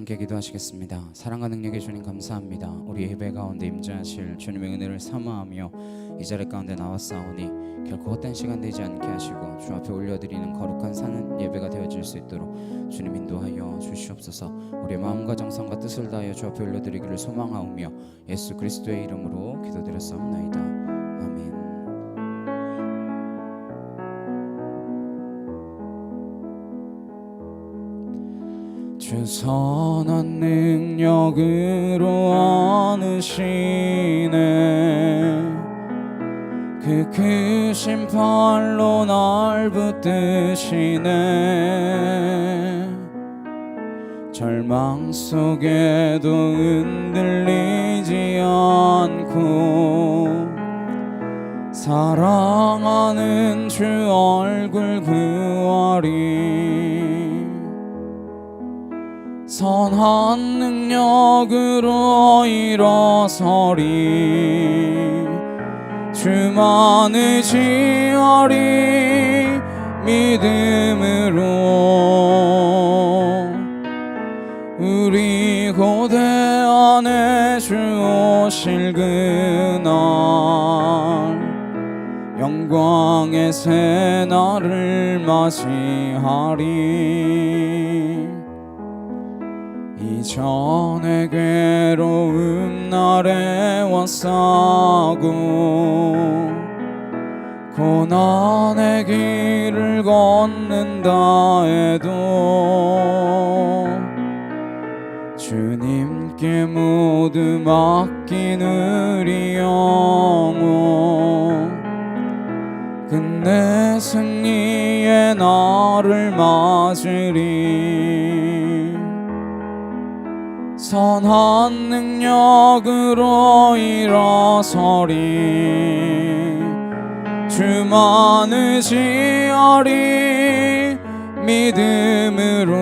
함께 기도하시겠습니다. 사랑과 능력의 주님 감사합니다. 우리 예배 가운데 임재하실 주님의 은혜를 사모하며 이 자리 가운데 나왔사오니 결코 헛된 시간 되지 않게 하시고 주 앞에 올려드리는 거룩한 사는 예배가 되어질 수 있도록 주님 인도하여 주시옵소서. 우리의 마음과 정성과 뜻을 다하여 주 앞에 올려드리기를 소망하오며 예수 그리스도의 이름으로 기도드렸사옵나이다. 아멘. 주 선한 능력으로 안으시네. 그 크신 팔로 날 붙드시네. 절망 속에도 흔들리지 않고 사랑하는 주 얼굴 구하리. 선한 능력으로 일어서리. 주만 의지하리. 믿음으로 우리 고대 안에 주 오실 그날 영광의 새날을 맞이하리. 이전의 괴로움 날에 왔사고 고난의 길을 걷는다 해도 주님께 모두 맡긴 우리 영혼 끝내 승리의 날을 맞으리. 선한 능력으로 일어서리. 주만 의지하리. 믿음으로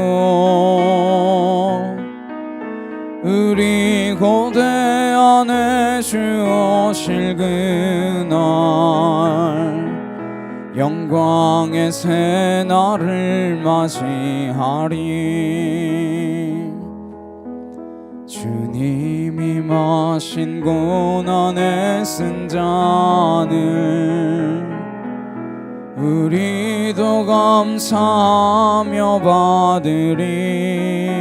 우리 고대 안에 주 오실 그날 영광의 새날을 맞이하리. 주님이 마신 고난의 쓴 잔을 우리도 감사하며 받으리.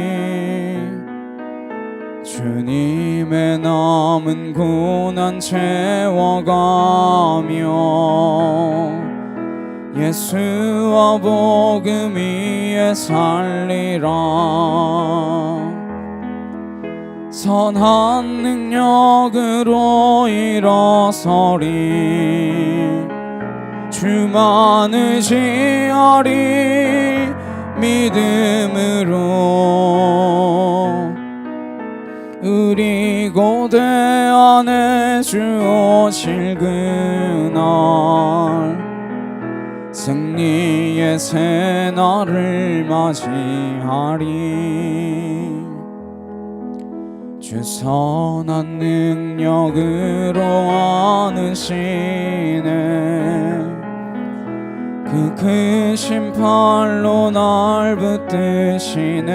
주님의 남은 고난 채워가며 예수와 복음 위에 살리라. 선한 능력으로 일어서리. 주만 의지하리. 믿음으로 우리 고대 안에 주 오실 그날 승리의 새날을 맞이하리. 주 선한 능력으로 안으시네. 그 크신 팔로 날 붙드시네.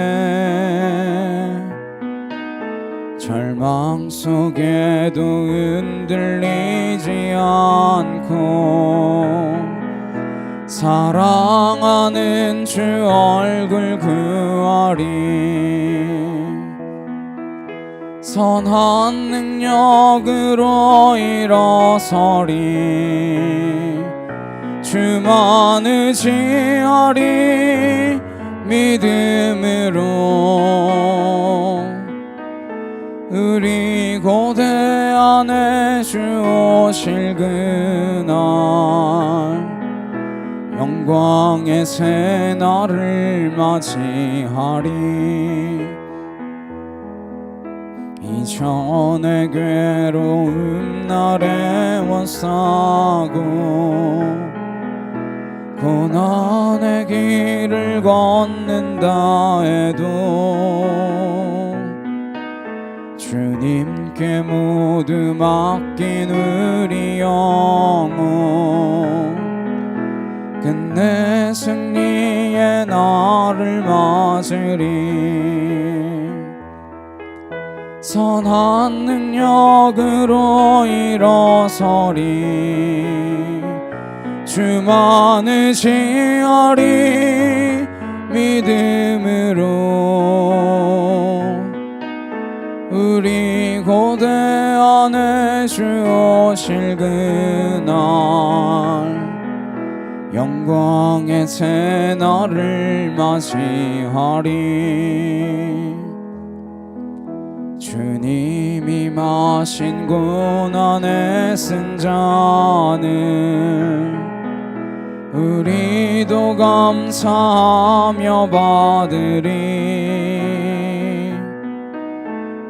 절망 속에도 흔들리지 않고 사랑하는 주 얼굴 구하리. 선한 능력으로 일어서리. 주만 의지하리. 믿음으로 우리 고대 안에 주 오실 그날 영광의 새날을 맞이하리. 이전의 괴로움 날에 왔사고 고난의 길을 걷는다 해도 주님께 모두 맡긴 우리 영혼 끝내 승리의 날을 맞으리. 선한 능력으로 일어서리 주만을 지하리 믿음으로 우리 고대 안에 주 오실 그날 영광의 새날을 맞이하리 주님이 마신 고난의 승잔을 우리도 감사하며 받으리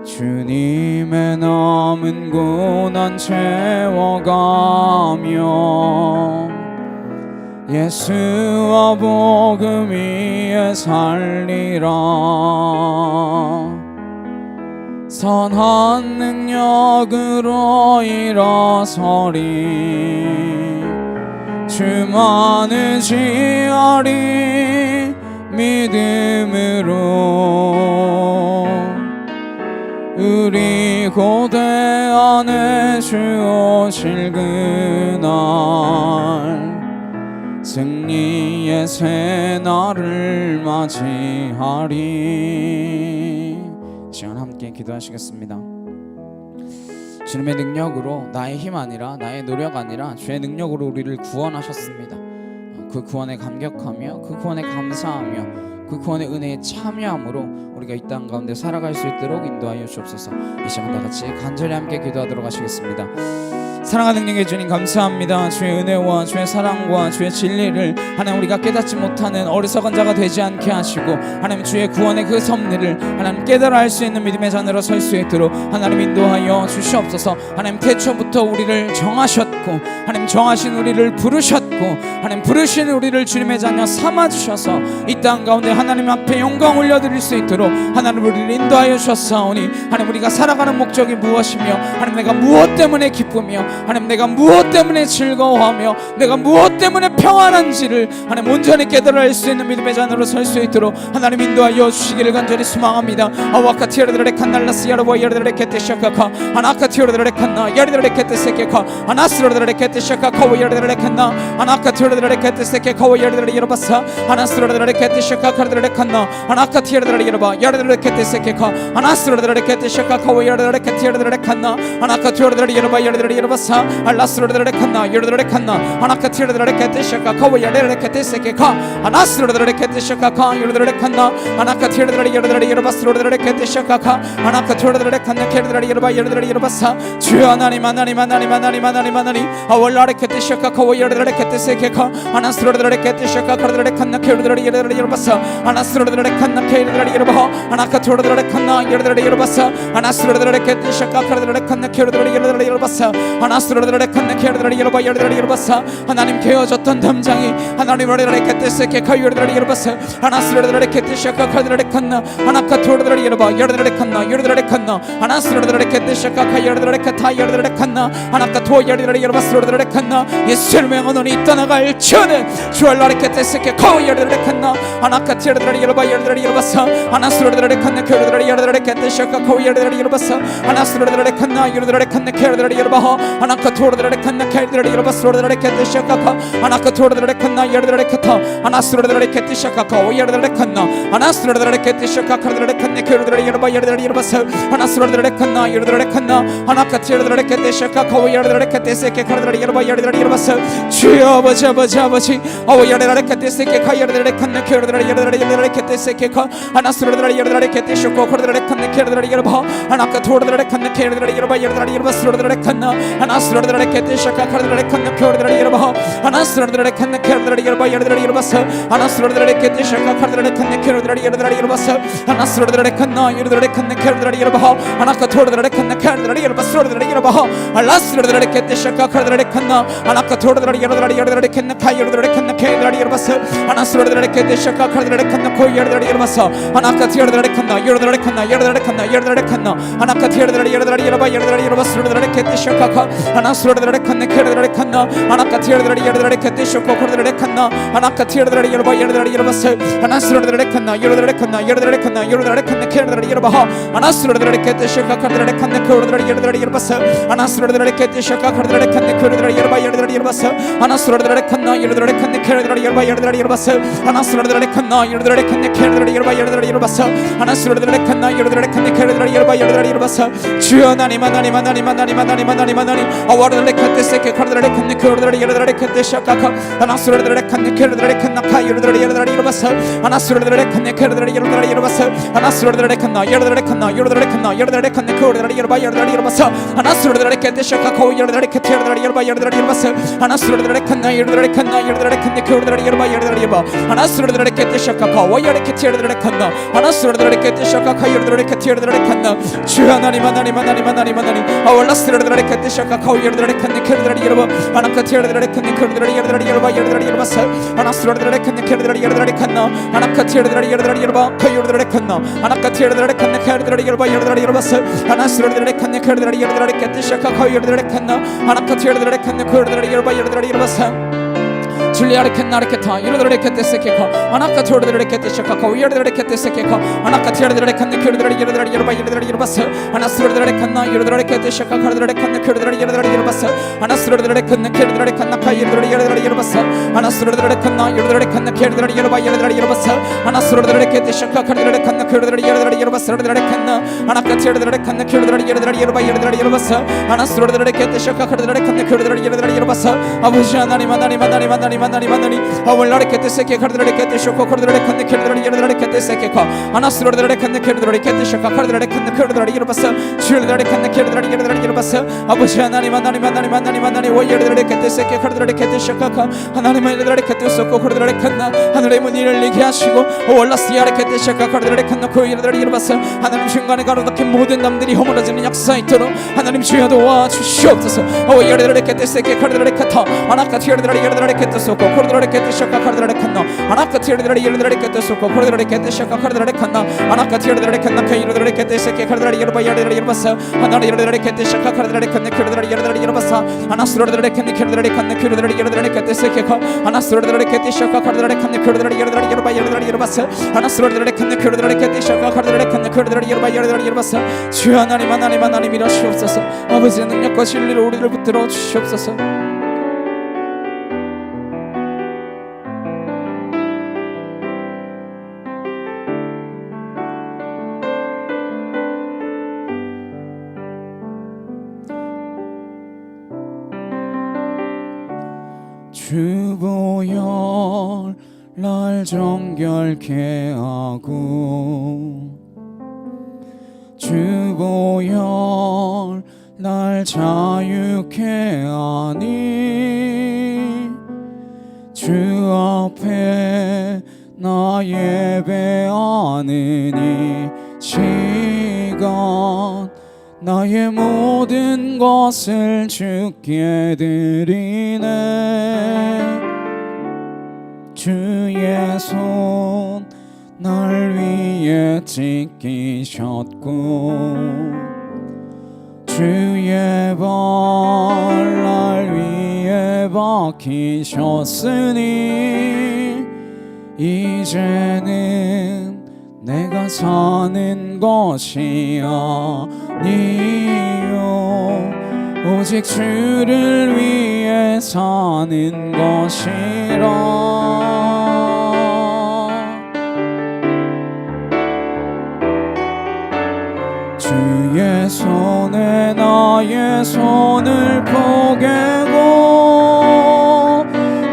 주님의 남은 고난 채워가며 예수와 복음 위에 살리라 선한 능력으로 일어서리 주만을 지하리 믿음으로 우리 고대 안에 주 오실 그날 승리의 새날을 맞이하리 시간 함께 기도하시겠습니다. 주님의 능력으로 나의 힘 아니라 나의 노력 아니라 주의 능력으로 우리를 구원하셨습니다. 그 구원에 감격하며 그 구원에 감사하며 그 구원의 은혜에 참여함으로 우리가 이 땅 가운데 살아갈 수 있도록 인도하여 주옵소서. 이 시간 다 같이 간절히 함께 기도하도록 하시겠습니다. 사랑하는 능력의 주님 감사합니다. 주의 은혜와 주의 사랑과 주의 진리를 하나님 우리가 깨닫지 못하는 어리석은 자가 되지 않게 하시고 하나님 주의 구원의 그 섭리를 하나님 깨달아 알 수 있는 믿음의 자녀로 설 수 있도록 하나님 인도하여 주시옵소서. 하나님 태초부터 우리를 정하셨고 하나님 정하신 우리를 부르셨고 하나님 부르신 우리를 주님의 자녀 삼아주셔서 이 땅 가운데 하나님 앞에 영광 올려드릴 수 있도록 하나님 우리를 인도하여 주셨사오니 하나님 우리가 살아가는 목적이 무엇이며 하나님 내가 무엇 때문에 기쁘며 하나님 내가 무엇 때문에 즐거워하며 내가 무엇 때문에 평안한지를 하나님 온전히 깨달아 알 수 있는 믿음의 자녀로 설 수 있도록 하나님 인도하여 주시기를 간절히 소망합니다. 아와카티르드레 칸날라스 야르보 야르드레 케테샤카카 아나카티르드레 칸나 야르드레 케테세케카 아나스르드레 케테샤카카 야르드레 칸나 아나카티르드레 케테세케카 야르드레 야르바사 아나스르드레 케테샤카카르드레 칸나 아나카티르드레 야르바 야르드레 케테세케카 아나스르드레 케테샤카카 야르드레 케티르드레 칸나 아나카티르드레 야르바 야르드레 야르바사 알라스르드레 칸나 야르드레 칸나 아나카티르드레 케테샤카카 야르드레 케테세케카 아나스르드레 케테샤카카 야르드레 칸나 아나카티르드레 야르드레 야르바스르드레 케테샤카카 아나카티르드레 칸나 케르드레 야르바 야르드레 야르바사 주 하나님 하나님 하나님 하나님 하나님 하나님 아월라레 케테샤카카 야르드레 케테세케카 아나스르드레 케테샤카카르드레 칸나 케르드레 야르드레 야르바사 아나스르드레 칸나 케르드레 야르바 아나카티르드레 칸나 야르드레 야르바사 아나스르드레 케테샤카카르드레 칸나 케르드레 야르드레 야르바사 아나스르드레 칸나 케르드레 야르바 야르드레 야르바사 하나님 개어졌던 담장이 하나님 야르드레 케테세케카 야르드레 야르바사 아나스르드레 케테샤카카르드레 칸나 아나카티르드레 야르바 야르드레 칸나 야르드레 칸나 아나스르드레 케테샤카카 야르드레 카타 야르드레 칸나 아나카토 야르드레 야르바스르드레 칸나 예수를 명하노니 떠나갈 주는 주알라레 케테세케카 야르드레 칸나 아나카티르드레 야르바 야르드레 야르바사 아나스르드레 칸나 케르드레 야르드레 케테샤카카 야르드레 야르바사 아나스르드레 칸나 야르드레 칸나 케르드레 야르바 아나카토르드레 칸나 케르드레 야르바스르드레 케테샤카카 아나카토르드레 칸나 야르드레 카타 아나스르드레 케테샤카카 야르드레 칸나 아나스르드레 케테샤카카르드레 칸나 케르드레 야르바 야르드레 야르바사 아나스르드레 칸나 야르드레 칸나 아나카티르드레 케테샤카카 야르드레 케테세케카르드레 야르바 야르드레 야르바사 주여 아버지 아버지 아버지 아워 야르드레 케테세케카 야르드레 칸나 케르드레 야르드레 야르드레 케테세케카 아나스르드레 야르드레 케테샤카카르드레 칸나 케르드레 야르바 아나카토르드레 칸나 케르드레 야르바 야르드레 야르바스르드레 칸나 아나스르드레 케테샤카카르드레 칸나 케르드레 야르바 아나스르드레 칸나 케르드레 야르바 야르드레 야르바사 아나스르드레 케테샤카카르드레 칸나 케르드레 야르드레 야르바사 아나스르드레 칸나 야르드레 칸나 케르드레 야르바 아나카토르드레 칸나 케르드레 야르바스르드레 야르바 알라스르드레 케테샤카카르드레 칸나 아나카토르드레 야르드레 야르드레 칸나 카이르드레 칸나 케르드레 야르바사 아나스르드레 케테샤카카르드레 칸나 코이르다리 열어서 하나카 티르다리 칸나 열어다리 칸나 열어다리 칸나 열어다리 칸나 하나카 티르다리 열어다리 열어봐 열어다리 열어봐 스르다리 케티쇼카카 하나 스르다리 칸나 케르다리 칸나 하나카 티르다리 열어다리 케티쇼코 코르다리 칸나 하나카 티르다리 열어봐 열어다리 열어봐서 하나 스르다리 칸나 열어다리 칸나 열어다리 칸나 열어다리 칸나 케르다리 열어봐 하나 스르다리 케티쇼카 코르다리 칸나 코르다리 열어다리 열어봐서 하나 스르다리 케티쇼카 코르다리 칸나 코르다리 열어봐 열어다리 열어봐서 하나 스르다리 칸나 열어다리 칸나 케르다리 열어봐 열어다리 열어봐서 하나 스르다리 칸나 열어다리 칸나 케르다리 열어봐 열어다리 열어봐서 하나 스르다리 칸나 열어다리 칸나 케르다리 열어봐 열어다리 열어봐서 주여 하나님 하나님 하나님 하나님 하나님 하나님 하나님 아와르다리 칸데 세케 카르다리 칸나 코르다리 열어다리 칸데 샤카카 하나 스르다리 칸나 케르다리 칸나 카 열어다리 열어다리 열어봐서 하나 스르다리 칸나 케르다리 열어다리 열어봐서 하나 스르다리 칸나 열어다리 칸나 열어다리 칸나 열어다리 칸나 코르다리 열어봐 열어다리 열어봐서 하나 스르다리 칸데 샤카카 열어다리 칸테 열어다리 열어봐 열어다리 열어봐서 하나 스르다리 칸나 열어다리 칸나 열어다리 칸나 코르다리 열어봐 열어다리 열어봐 하나 스르다리 칸데 샤카카 와야리 칸테 열어다리 칸나 하나 스르다리 칸데 샤카카 열어다리 칸테 열어다리 칸나 주 하나님 하나님 하나님 하나님 하나님 아월라 스르다리 칸데 샤카카 열어다리 칸나 코르다리 열어봐 하나 칸테 열어다리 칸나 코르다리 열어다리 열어봐 열어다리 열어봐서 하나 스르다리 칸나 코르다리 열어다리 칸나 하나 칸테 열어다리 열어다리 열어봐 카 열어다리 칸나 하나 칸테 열어다리 칸나 코르다리 열어봐 열어다리 열어봐서 하나 스르다리 칸나 코르다리 열어다리 칸데 샤카카 열어다리 칸나 하나 칸테 열어다리 칸나 코르다리 열어봐 열어다리 열어봐서 줄리아르 캔나르케타 이르드레 캔테세케카 아나카 토르드레 캔테샤카카 위르드레 캔테세케카 아나카 티르드레 칸네 큐르드레 이르드레 이르바 이르드레 이르바스 아나스르드레 칸나 이르드레 캔테샤카 카르드레 칸네 큐르드레 이르드레 이르바스 아나스르드레 칸네 큐르드레 칸나카 이르드레 이르드레 이르바스 아나스르드레 칸나 이르드레 칸네 큐르드레 이르바 이르드레 이르바스 아나스르드레 캔테샤카 카르드레 칸네 큐르드레 이르드레 이르바스 르드레 칸나 아나카 티르드레 칸네 큐르드레 이르드레 이르바 이르드레 이르바스 아나스르드레 캔테샤카 카르드레 칸네 큐르드레 이르드레 이르바스 아버지 하나님 하나님 하나님 하나님 하나님 하나님 아월라레 케테세케 카르드레 케테쇼코 코르드레 칸네 케르드레 이르드레 케테세케카 아나스르드레 칸네 케르드레 케테쇼카 카르드레 칸네 케르드레 이르바스 슈르드레 칸네 케르드레 이르드레 이르바스 아버지 하나님 하나님 하나님 하나님 하나님 오이르드레 케테세케 카르드레 케테쇼카카 하나님 이르드레 케테소코 코르드레 칸나 하늘의 문이 열리게 하시고 오월라스야레 케테쇼카 카르드레 칸나 코이르드레 이르바스 하나님 중간에 가로막힌 모든 남들이 허물어지는 역사 있도록 하나님 주여 도와주시옵소서 오이르드레 케테세케 카르드레 카타 아나카 티르드레 이르드레 케테소코 코르드레 케테쇼카 카르드레 칸나 아나카 티르드레 이르드레 케테소코 코르드레 케테쇼카 카르드레 칸나 아나카 티르드레 칸나 카이르드레 케테세케 카르드레 이르바 이르드레 이르바스 하나님 이르드레 케테쇼카 카르드레 칸네 큐르드레 이르드레 이르바스 아나스르드레 칸네 큐르드레 칸네 큐르드레 이르드레 케테세케카 아나스르드레 케테쇼카 카르드레 칸네 큐르드레 이르드레 이르바 이르드레 이르바스 아나스르드레 칸네 큐르드레 케테쇼카 카르드레 칸네 큐르드레 이르바 이르드레 이르바스 주 하나님 하나님 하나님 이러시옵소서 아버지의 능력과 진리로 우리를 붙들어 주시옵소서 주보혈 날 정결케 하고 주보혈 날 자유케 하니 주 앞에 나 예배하는 이 시간 나의 모든 것을 주께 드리네 주의 손 날 위에 찢기셨고 주의 발 날 위에 박히셨으니 이제는 내가 사는 것이 아니요 오직 주를 위해 사는 것이라 주의 손에 나의 손을 포개고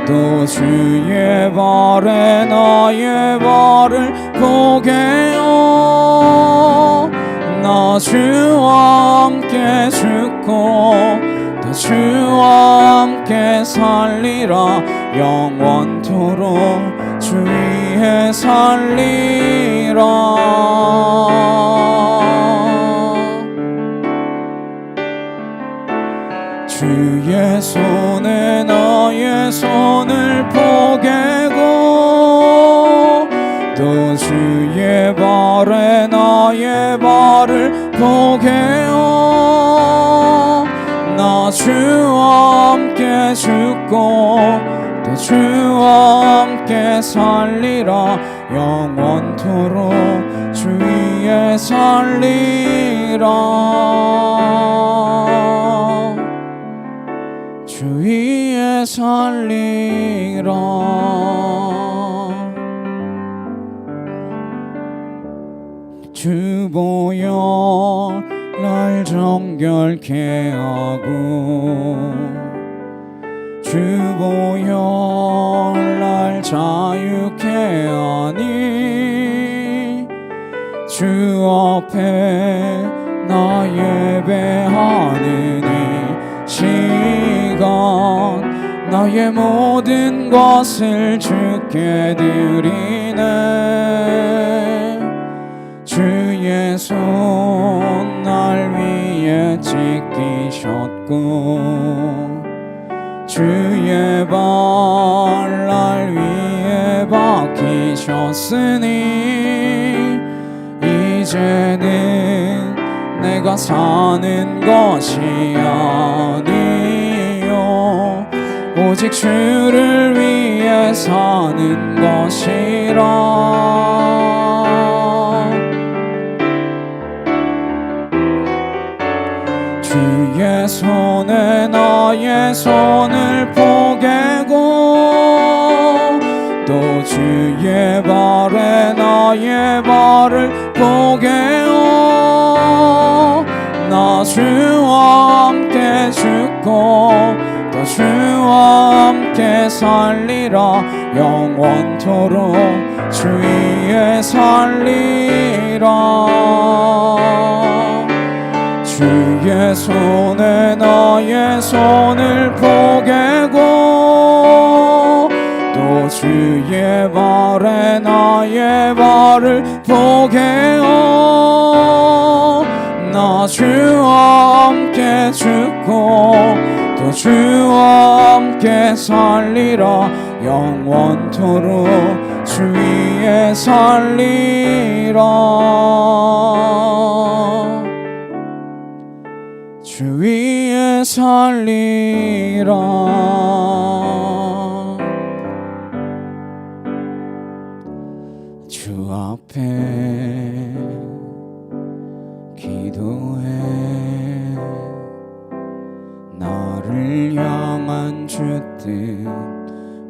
또 주의 발에 나의 발을 포개어 나 주와 함께 죽고 또 주와 함께 살리라 영원토록 주 위에 살리라 주의 손에 나의 손을 포개고 또 주의 발에 나의 발을 포개어 나 주와 함께 죽고 또 주와 함께 살리라 영원토록 주 위에 살리라 주 위에 살리라 주 보혈 날 정결케 하고 주 보혈 날 자유케 하니 주 앞에 나 예배하는 이 시간 나의 모든 것을 주께 드리네 주의 손 날 위에 찢기셨고 주의 발 날 위에 박히셨으니 이제는 내가 사는 것이 아니요 오직 주를 위해 사는 것이라 주의 손에 나의 손을 포개고 또 주의 발에 나의 발을 포개어 나 주와 함께 죽고 또 주와 함께 살리라 영원토록 주 위에 살리라 주의 손에 나의 손을 포개고 또 주의 발에 나의 발을 포개어 나 주와 함께 죽고 또 주와 함께 살리라 영원토록 주 위에 살리라 주 위에 살리라 주 앞에 기도해 나를 향한 주 뜻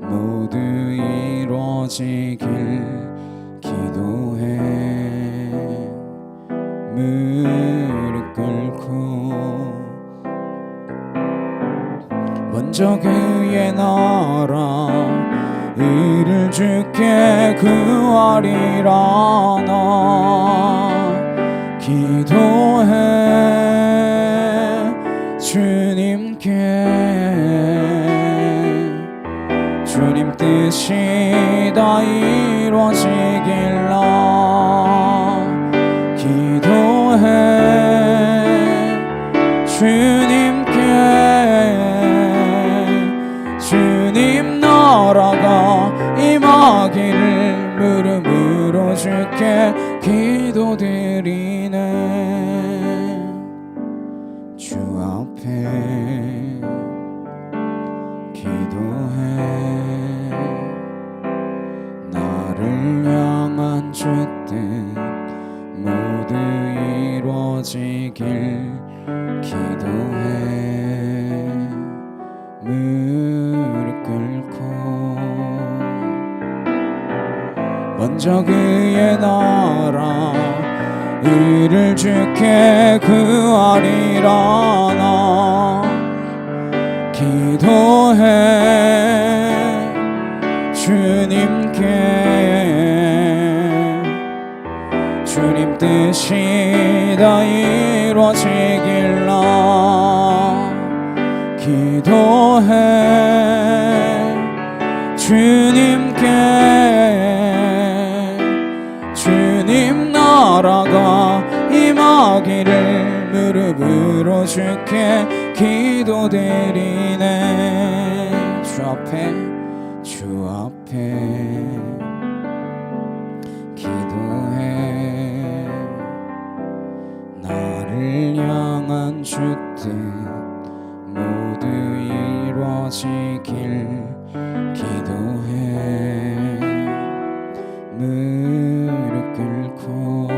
모두 이루어지길 기도해 무릎 꿇고 먼저 그의 나라 의를 주께 구하리라 나 기도해 주님께 주님 뜻이 다 이루어지길 나 기도해 주님께 주님 나라가 임하기를 무릎으로 주께 기도드리네 주 앞에 기도해 나를 향한 주 뜻 모두 이루어지길 기도해 무릎 꿇고 먼저 그의 나라 의를 주께 구하리라 나 기도해 주님께 주님 뜻이 다 이루어지길 나 기도해 주님께 주님 나라가 임하기를 무릎으로 주께 기도드리네 주 앞에 주뜻 모두 이루어지길 기도해. 무릎 꿇고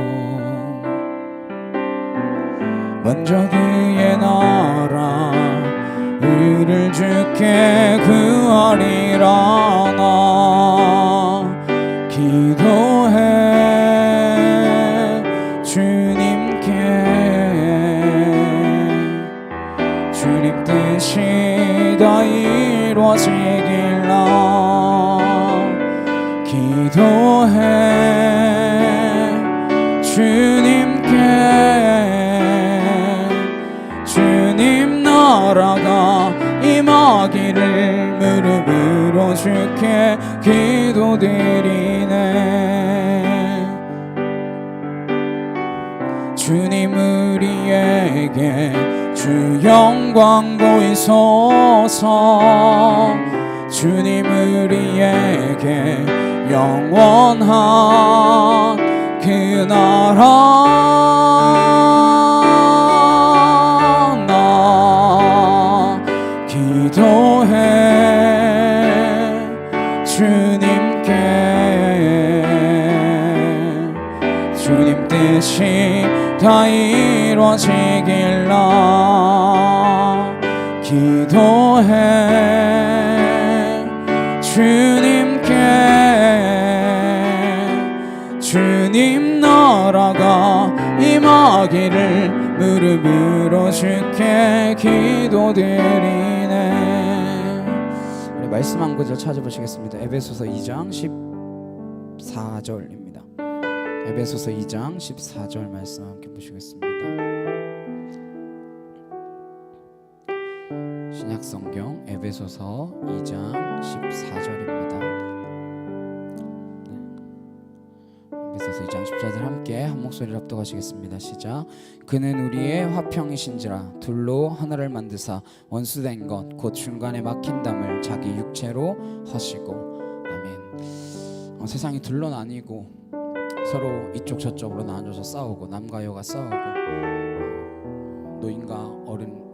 먼저 그의 나라 의를 주께 구하리라. 나 기도해. 주님께 주님 뜻이 다 이루어지길 나 기도해. 주님 나라가 임하기를 무릎으로 주께 기도드리네. 주님 우리에게 주 영광 보이소서. 주님 우리에게 영원한 그 나라 나 기도해. 주님 뜻이 다 이루어지길 나 기도해. 주님 나라가 임하기를 무릎으로 주께 기도드리네. 우리 말씀 한 구절 찾아보시겠습니다. 에베소서 2장 14절입니다. 에베소서 2장 14절 말씀 함께 보시겠습니다. 신약성경 에베소서 2장 14절입니다. 에베소서 2장 14절 함께 한 목소리로 합독하시겠습니다. 시작. 그는 우리의 화평이신지라 둘로 하나를 만드사 원수된 것 곧 중간에 막힌 담을 자기 육체로 허시고. 아멘. 세상이 둘로 나뉘고 서로 이쪽 저쪽으로 나눠서 싸우고 남과 여가 싸우고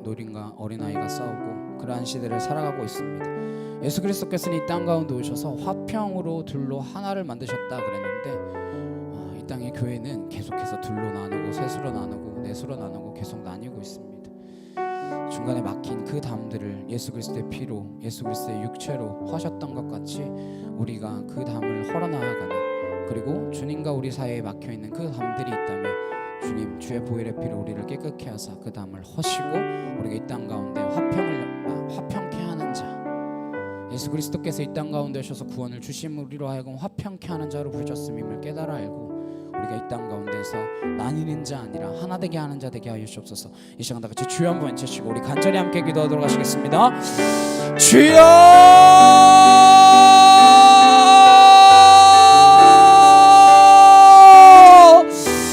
노인과 어린아이가 싸우고 그러한 시대를 살아가고 있습니다. 예수 그리스도께서는 이 땅 가운데 오셔서 화평으로 둘로 하나를 만드셨다 그랬는데 이 땅의 교회는 계속해서 둘로 나누고 셋으로 나누고 넷으로 나누고 계속 나뉘고 있습니다. 중간에 막힌 그 담들을 예수 그리스도의 피로 예수 그리스도의 육체로 허셨던 것 같이 우리가 그 담을 헐어나가는, 그리고 주님과 우리 사이에 막혀있는 그 담들이 있다면 주님 주의 보혈의 피로 우리를 깨끗게 하사 그 담을 허시고 우리가 이 땅 가운데 화평케 하는 자, 예수 그리스도께서 이 땅 가운데 오셔서 구원을 주심 우리로 하여금 화평케 하는 자로 부르셨음임을 깨달아 알고 우리가 이 땅 가운데서 나뉘는 자 아니라 하나 되게 하는 자 되게 하여 주옵소서. 이 시간 다 같이 주여 한번 외치시고 우리 간절히 함께 기도하도록 하시겠습니다. 주여!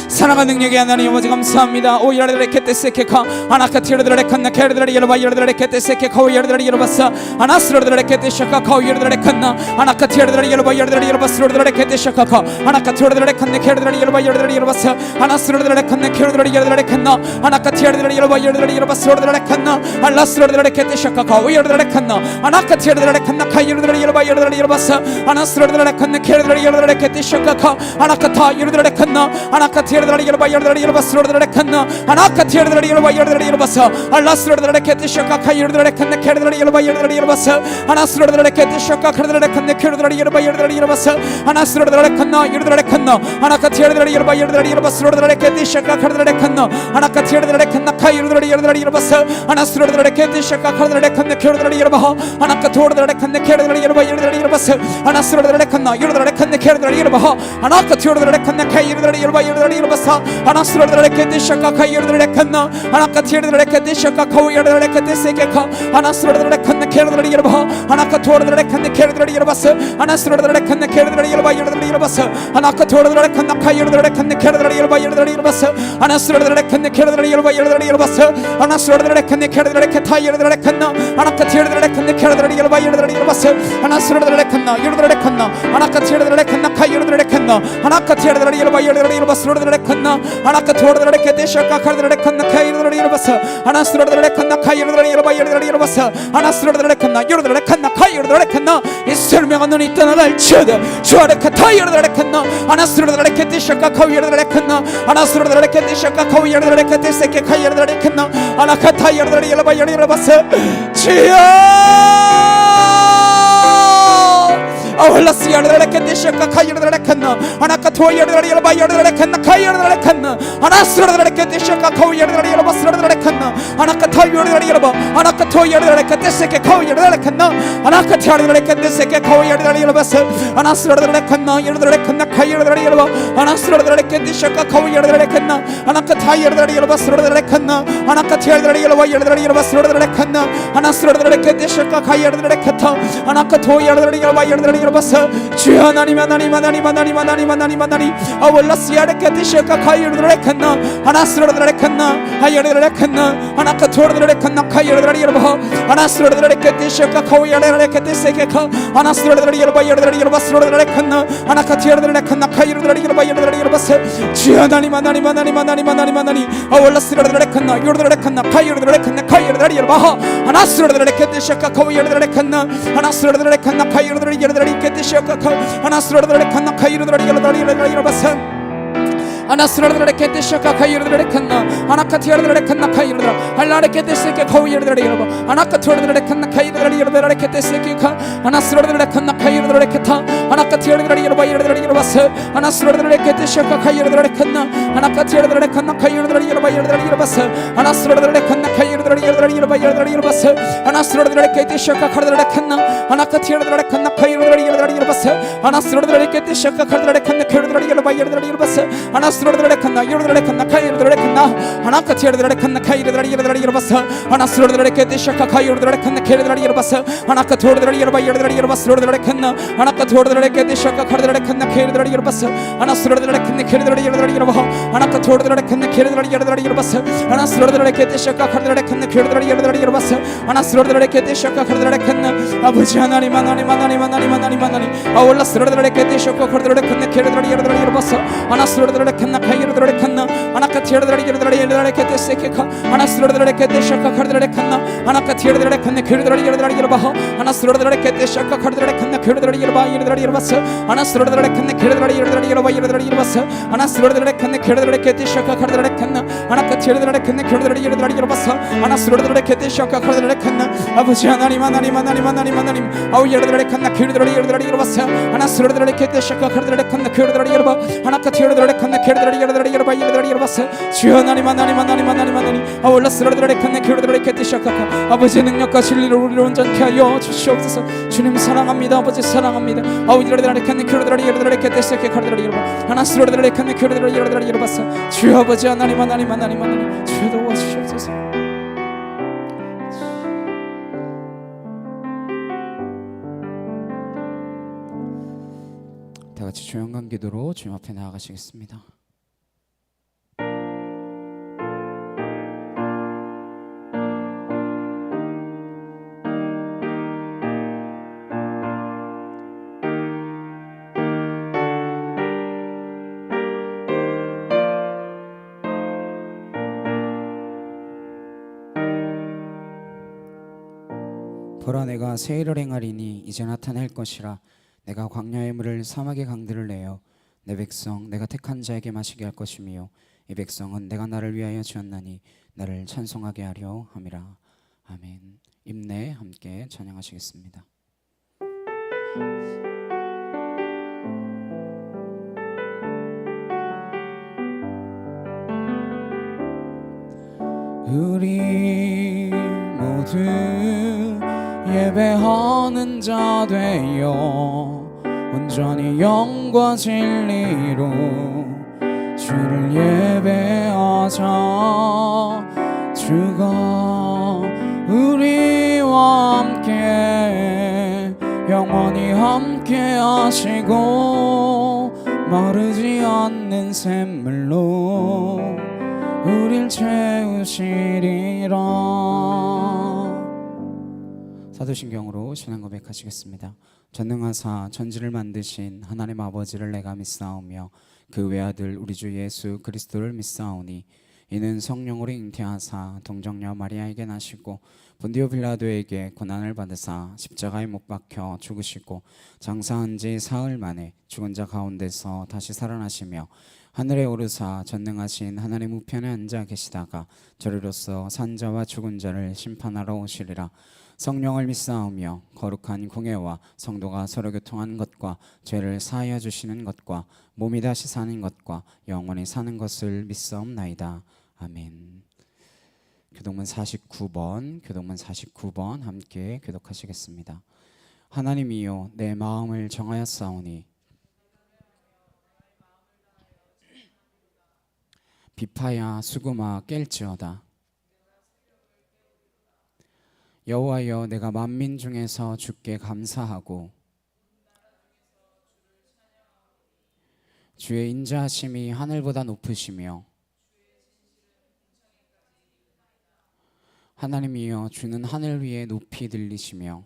사랑과 능력의 하나님 아버지 감사합니다. 오이라르레케테세케카 아나카티르르레칸나 케르르레여바이르레케테세케카 오이라르레여바사 아나스르르레케테샤카카 오이라르레칸나 아나카티르르레여바이르레여바스르르레케테샤카카 아나카티르르레칸네 케르르레여바이르레여바사 아나스르르레칸네 케르르레여바레칸나 아나카티르르레여바이르레여바스르르레칸나 알라스르르레케테샤카카 오이라르레칸나 아나카티르르레칸나 카이르르레여바이르레여바사 아나스르르레칸네 케르르레여바레케테샤카카 아나카타 이르르레칸나 아나카티르 아나카티르르레칸나 아나카티르르레여바이르레여바사 알라스르르레케테샤카카 이르르레칸네 케르르레여바이르레여바사 아나스르르레케테샤카카 카르르레칸네 케르르레여바이르레여바사 아나스르르레칸나 이르르레칸나 아나카티르르레여바이르레여바스르르레케테샤카카 카르르레칸나 아나카티르르레칸나 카이르르레여바사 아나스르르레케테샤카카 카르르레칸네 케르르레여바 아나카토르르레칸네 케르르레여바이르레여바사 아나스르르레칸나 이르르레칸네 케르르레여바 아나카티르르레칸네 카이르르레여바이르레여바사 아나스르르레케테샤카카 이르르레칸나 아나카티르르레케테샤카카 오이르르레케테세케카 아나스르르레칸네 케르르레여바 아나카토르르레칸네 케르르레여바사 아나스르르레칸네 케르르레여바이르레여바사 아나카토르르레칸나 카이르르레칸네 케르르레여바이르레여바사 아나스르르레칸네 케르르레여바이르레여바사 아나스르르레칸네 케르르레케타이르르레칸나 아나카티르르레칸네 케르르레여바이르레여바사 아나스르르레칸나 이르르레칸나 아나카티르르레칸나 카이르르레칸나 아나카티르르레여바이르레여바스르르레칸나 아나카토르드레 케데샤카 카르드레 칸나 카이르드레 이르바사 아나스르드레 칸나 카이르드레 이르바 이르드레 이르바사 아나스르드레 칸나 이르드레 칸나 카이르드레 칸나 이 설명한 눈이 떠나갈지어다 주아레 카타이르드레 칸나 아나스르드레 케데샤카 카이르드레 칸나 아나스르드레 케데샤카 카이르드레 케데세케 카이르드레 칸나 아나카타이르드레 이르바 이르바사 주여 아울라스 야르레케데샤카 카이르레칸나 아나카토이르레레바 야르레칸나 카이르레칸나 아나스르레케데샤카 카이르레레바스르레칸나 아나카타이르레레바 아나카토이르레케데세케 카이르레칸나 아나카타이르레케데세케 카이르레레바스 아나스르레칸나 이르레칸나 카이르레레바 아나스르레케데샤카 카이르레칸나 아나카타이르레레바스르레칸나 아나카타이르레레바 이르레레바스르레칸나 아나스르레케데샤카 카이르레칸나 아나카토이르레레바 이르레레 주여 하나님 하나님 하나님 하나님 하나님 하나님 하나님 아월라스야레케데샤카 카이르레칸나 아나스르레칸나 하이르레칸나 아나카토르레칸나 카이르레레바 아나스르레케데샤카 카이르레케데세케카 아나스르레레바 이르레레바스르레칸나 아나카티르레칸나 카이르레레바 이르레레바세 주여 하나님 하나님 하나님 하나님 하나님 하나님 아월라스르레칸나 이르레칸나 카이르레칸나 카이르레레바 아나스르레케데샤카 카이르레칸나 아나스르레칸나 카이르레레 이르레레케데샤카 아나스르레칸나 카이르레레 이르레레바세 아나스르레케데샤카 카이르레칸나 아나카티르레칸나 카이르레 알라레케데세케 카이르레레바 아나카토르레칸나 카이르레레 이르레레케데세케카 아나스르레칸나 카이르레케타 아나카티르레레바 이르레레바세 아나스르레케데샤카 카이르레칸나 아나카티르레칸나 카이르레레바 이르레레바세 아나스르레칸나 카이르레레 이르레레바 이르레레바세 아나스르레케데샤카 카르레칸나 아나카티르레칸나 카이르레레 이르레레바세 아나스르레케데샤카 카르레칸나 카이르레레바 이르레레바세 아나스르레칸나 이르레레칸나 카이르레칸나 아나카티르레칸나 카이르레레 이르레레바세 아나스르레케데샤카 카이르레칸나 카이르레레 이르바세 아나카토르레레 이르바 이르레레바세 르레칸나 아나카토르레케데샤카 카르레칸나 카이르레레 이르바세 아나스르레칸나 카이르레레 이르레레바 아나카토르레칸나 카이르레레 이르레레바세 아나스르레케데샤카 카르레칸나 카이르레레 이르레레바세 아나스르레케데샤카 카르레칸나 아버지 하나님 하나님 하나님 하나님 하나님 하나님 아올라스르레케데샤카 카르레칸나 카이르레레 이르레레바세 아나스르레칸나 카이르레칸나 아나카티르레레 이르레레케데세케카 아나스르레케데샤카 카르레칸나 아나카티르레칸나 카이르레레 이르레레바 아나스르레케데샤카 카르레칸나 카이르레레 이르바 이르레레바세 아나스르레칸나 카이르레레 이르레레바 이르레레바세 아나스르레칸나 카이르레케데샤카 카르레칸나 아나카티르레칸나 카이르레레 이르레레바세 아나스르레케데샤카 카르레칸나 아버지 하나님 하나님 하나님 하나님 하나님 아우 이르레레칸나 카이르레레 이르레레바세 아나스르레케데샤카 카르레칸나 카이르레레 이르바 아나카티르레칸나 카이르레레 이르레레바 이르레레바세 주여 하나님 하나님 하나님 하나님 하나님 아울라스르레칸나 카이르레케데샤카 아버지 능력과 진리를 우리를 온전케 하여 주시옵소서. 주님 사랑합니다. 아버지 사랑합니다. 아우 이르레레칸나 카이르레레 이르레레케데세케 카르레레 이르바 아나스르레칸나 카이르레레 이르레레 이르바세 주여 아버지 하나님 하나님 하나님 하나님 주여 도와주시옵소서. 다 같이 조용한 기도로 주님 앞에 나아가시겠습니다. 보라 내가 새 일을 행하리니 이제 나타낼 것이라 내가 광야의 물을 사막의 강들을 내어 내 백성 내가 택한 자에게 마시게 할 것이며 이 백성은 내가 나를 위하여 지었나니 나를 찬송하게 하려 함이라. 아멘. 임내 함께 찬양하시겠습니다. 우리 모두 예배하는 자 되어 온전히 영과 진리로 주를 예배하자. 주가 우리와 함께 영원히 함께 하시고 마르지 않는 샘물로 우릴 채우시리라. 사도신경으로 신앙 고백하시겠습니다. 전능하사 천지를 만드신 하나님 아버지를 내가 믿사오며 그 외아들 우리 주 예수 그리스도를 믿사오니 이는 성령으로 잉태하사 동정녀 마리아에게 나시고 본디오 빌라도에게 고난을 받으사 십자가에 못 박혀 죽으시고 장사한 지 사흘 만에 죽은 자 가운데서 다시 살아나시며 하늘에 오르사 전능하신 하나님 우편에 앉아 계시다가 저리로서 산자와 죽은 자를 심판하러 오시리라. 성령을 믿사오며 거룩한 공예와 성도가 서로 교통하는 것과 죄를 사하여 주시는 것과 몸이 다시 사는 것과 영원히 사는 것을 믿사옵나이다. 아멘. 교독문 49번 함께 교독하시겠습니다. 하나님이여 내 마음을 정하였사오니 비파야 수구마 깰지어다. 여호와여 내가 만민 중에서 주께 감사하고 주의 인자하심이 하늘보다 높으시며 하나님이여 주는 하늘 위에 높이 들리시며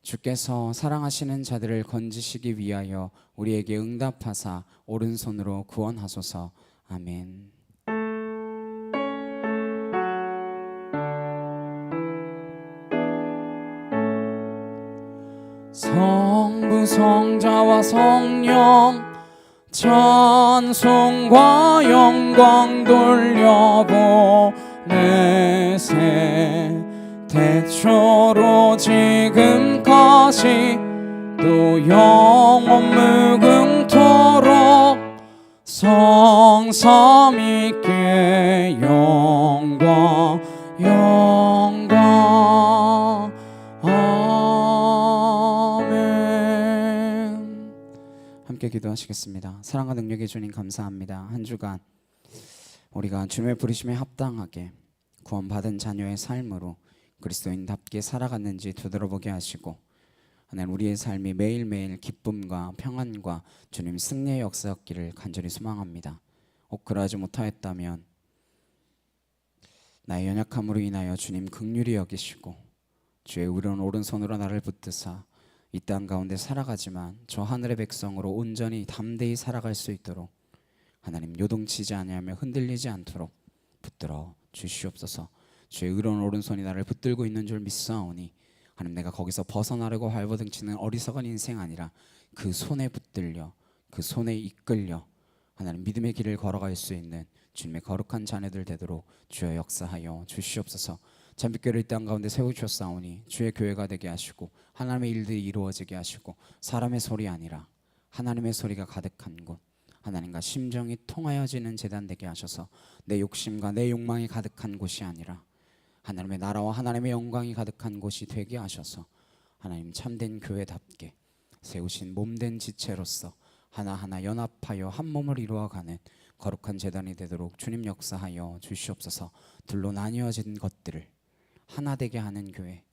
주께서 사랑하시는 자들을 건지시기 위하여 우리에게 응답하사 오른손으로 구원하소서. 아멘. 성부 성자와 성령 찬송과 영광 돌려보내세 태초로 지금까지 또 영원 무궁토록 성삼위께 영광 아멘. 함께 기도하시겠습니다. 사랑과 능력의 주님 감사합니다. 한 주간 우리가 주님의 부르심에 합당하게 구원받은 자녀의 삶으로 그리스도인답게 살아갔는지 되돌아보게 하시고 하나님 우리의 삶이 매일매일 기쁨과 평안과 주님 승리의 역사였기를 간절히 소망합니다. 혹 그러하지 못하였다면 나의 연약함으로 인하여 주님 긍휼히 여기시고 주의 의로운 오른손으로 나를 붙드사 이 땅 가운데 살아가지만 저 하늘의 백성으로 온전히 담대히 살아갈 수 있도록 하나님 요동치지 아니하며 흔들리지 않도록 붙들어 주시옵소서. 주의 의로운 오른손이 나를 붙들고 있는 줄 믿사오니 하나님 내가 거기서 벗어나려고 발버둥치는 어리석은 인생 아니라 그 손에 붙들려 그 손에 이끌려 하나님 믿음의 길을 걸어갈 수 있는 주님의 거룩한 자녀들 되도록 주여 역사하여 주시옵소서. 잠빛교회를 이 땅 가운데 세우셨사오니 주의 교회가 되게 하시고 하나님의 일들이 이루어지게 하시고 사람의 소리 아니라 하나님의 소리가 가득한 곳 하나님과 심정이 통하여지는 제단 되게 하셔서 내 욕심과 내 욕망이 가득한 곳이 아니라 하나님의 나라와 하나님의 영광이 가득한 곳이 되게 하셔서 하나님 참된 교회답게 세우신 몸된 지체로서 하나하나 연합하여 한 몸을 이루어가는 거룩한 제단이 되도록 주님 역사하여 주시옵소서. 둘로 나뉘어진 것들을 하나 되게 하는 교회,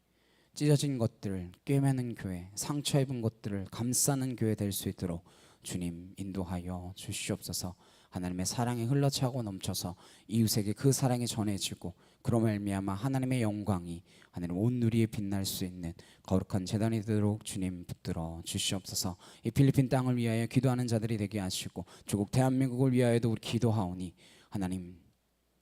찢어진 것들을 꿰매는 교회, 상처 입은 것들을 감싸는 교회 될 수 있도록 주님 인도하여 주시옵소서. 하나님의 사랑이 흘러차고 넘쳐서 이웃에게 그 사랑이 전해지고 그로 말미암아 하나님의 영광이 하나님 온 누리에 빛날 수 있는 거룩한 제단이 되도록 주님 붙들어 주시옵소서. 이 필리핀 땅을 위하여 기도하는 자들이 되게 하시고 조국 대한민국을 위하여도 우리 기도하오니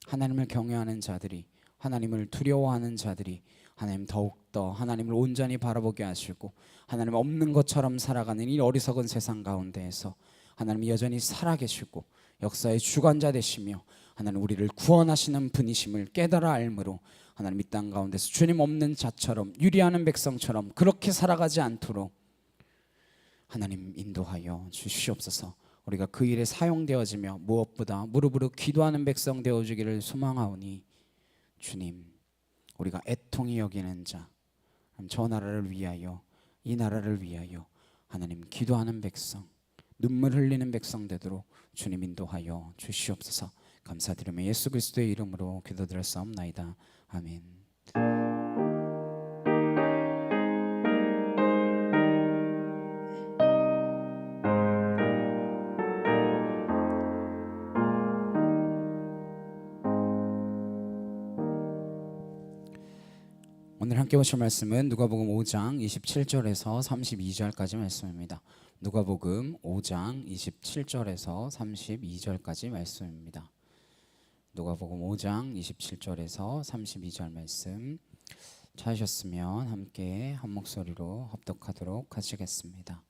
하나님을 경외하는 자들이 하나님을 두려워하는 자들이 하나님 더욱더 하나님을 온전히 바라보게 하시고 하나님 없는 것처럼 살아가는 이 어리석은 세상 가운데에서 하나님 여전히 살아계시고 역사의 주관자 되시며 하나님 우리를 구원하시는 분이심을 깨달아 알므로 하나님 이 땅 가운데서 주님 없는 자처럼 유리하는 백성처럼 그렇게 살아가지 않도록 하나님 인도하여 주시옵소서. 우리가 그 일에 사용되어지며 무엇보다 무릎으로 기도하는 백성 되어주기를 소망하오니 주님 우리가 애통히 여기는 자 저 나라를 위하여 이 나라를 위하여 하나님 기도하는 백성 눈물 흘리는 백성 되도록 주님 인도하여 주시옵소서. 감사드리며 예수 그리스도의 이름으로 기도드렸사옵나이다. 아멘. 오늘 함께 보실 말씀은 누가복음 5장 27절에서 32절까지 말씀입니다. 누가복음 5장 27절에서 32절까지 말씀입니다. 누가복음 5장 27절에서 32절 말씀 찾으셨으면 함께 한 목소리로 합독하도록 하시겠습니다.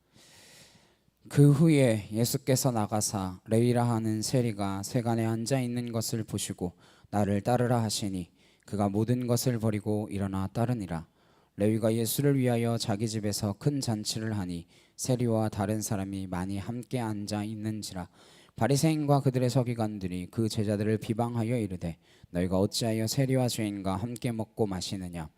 그 후에 예수께서 나가사 레위라 하는 세리가 세간에 앉아 있는 것을 보시고 나를 따르라 하시니 그가 모든 것을 버리고 일어나 따르니라. 레위가 예수를 위하여 자기 집에서 큰 잔치를 하니 세리와 다른 사람이 많이 함께 앉아 있는지라. 바리새인과 그들의 서기관들이 그 제자들을 비방하여 이르되 너희가 어찌하여 세리와 죄인과 함께 먹고 마시느냐.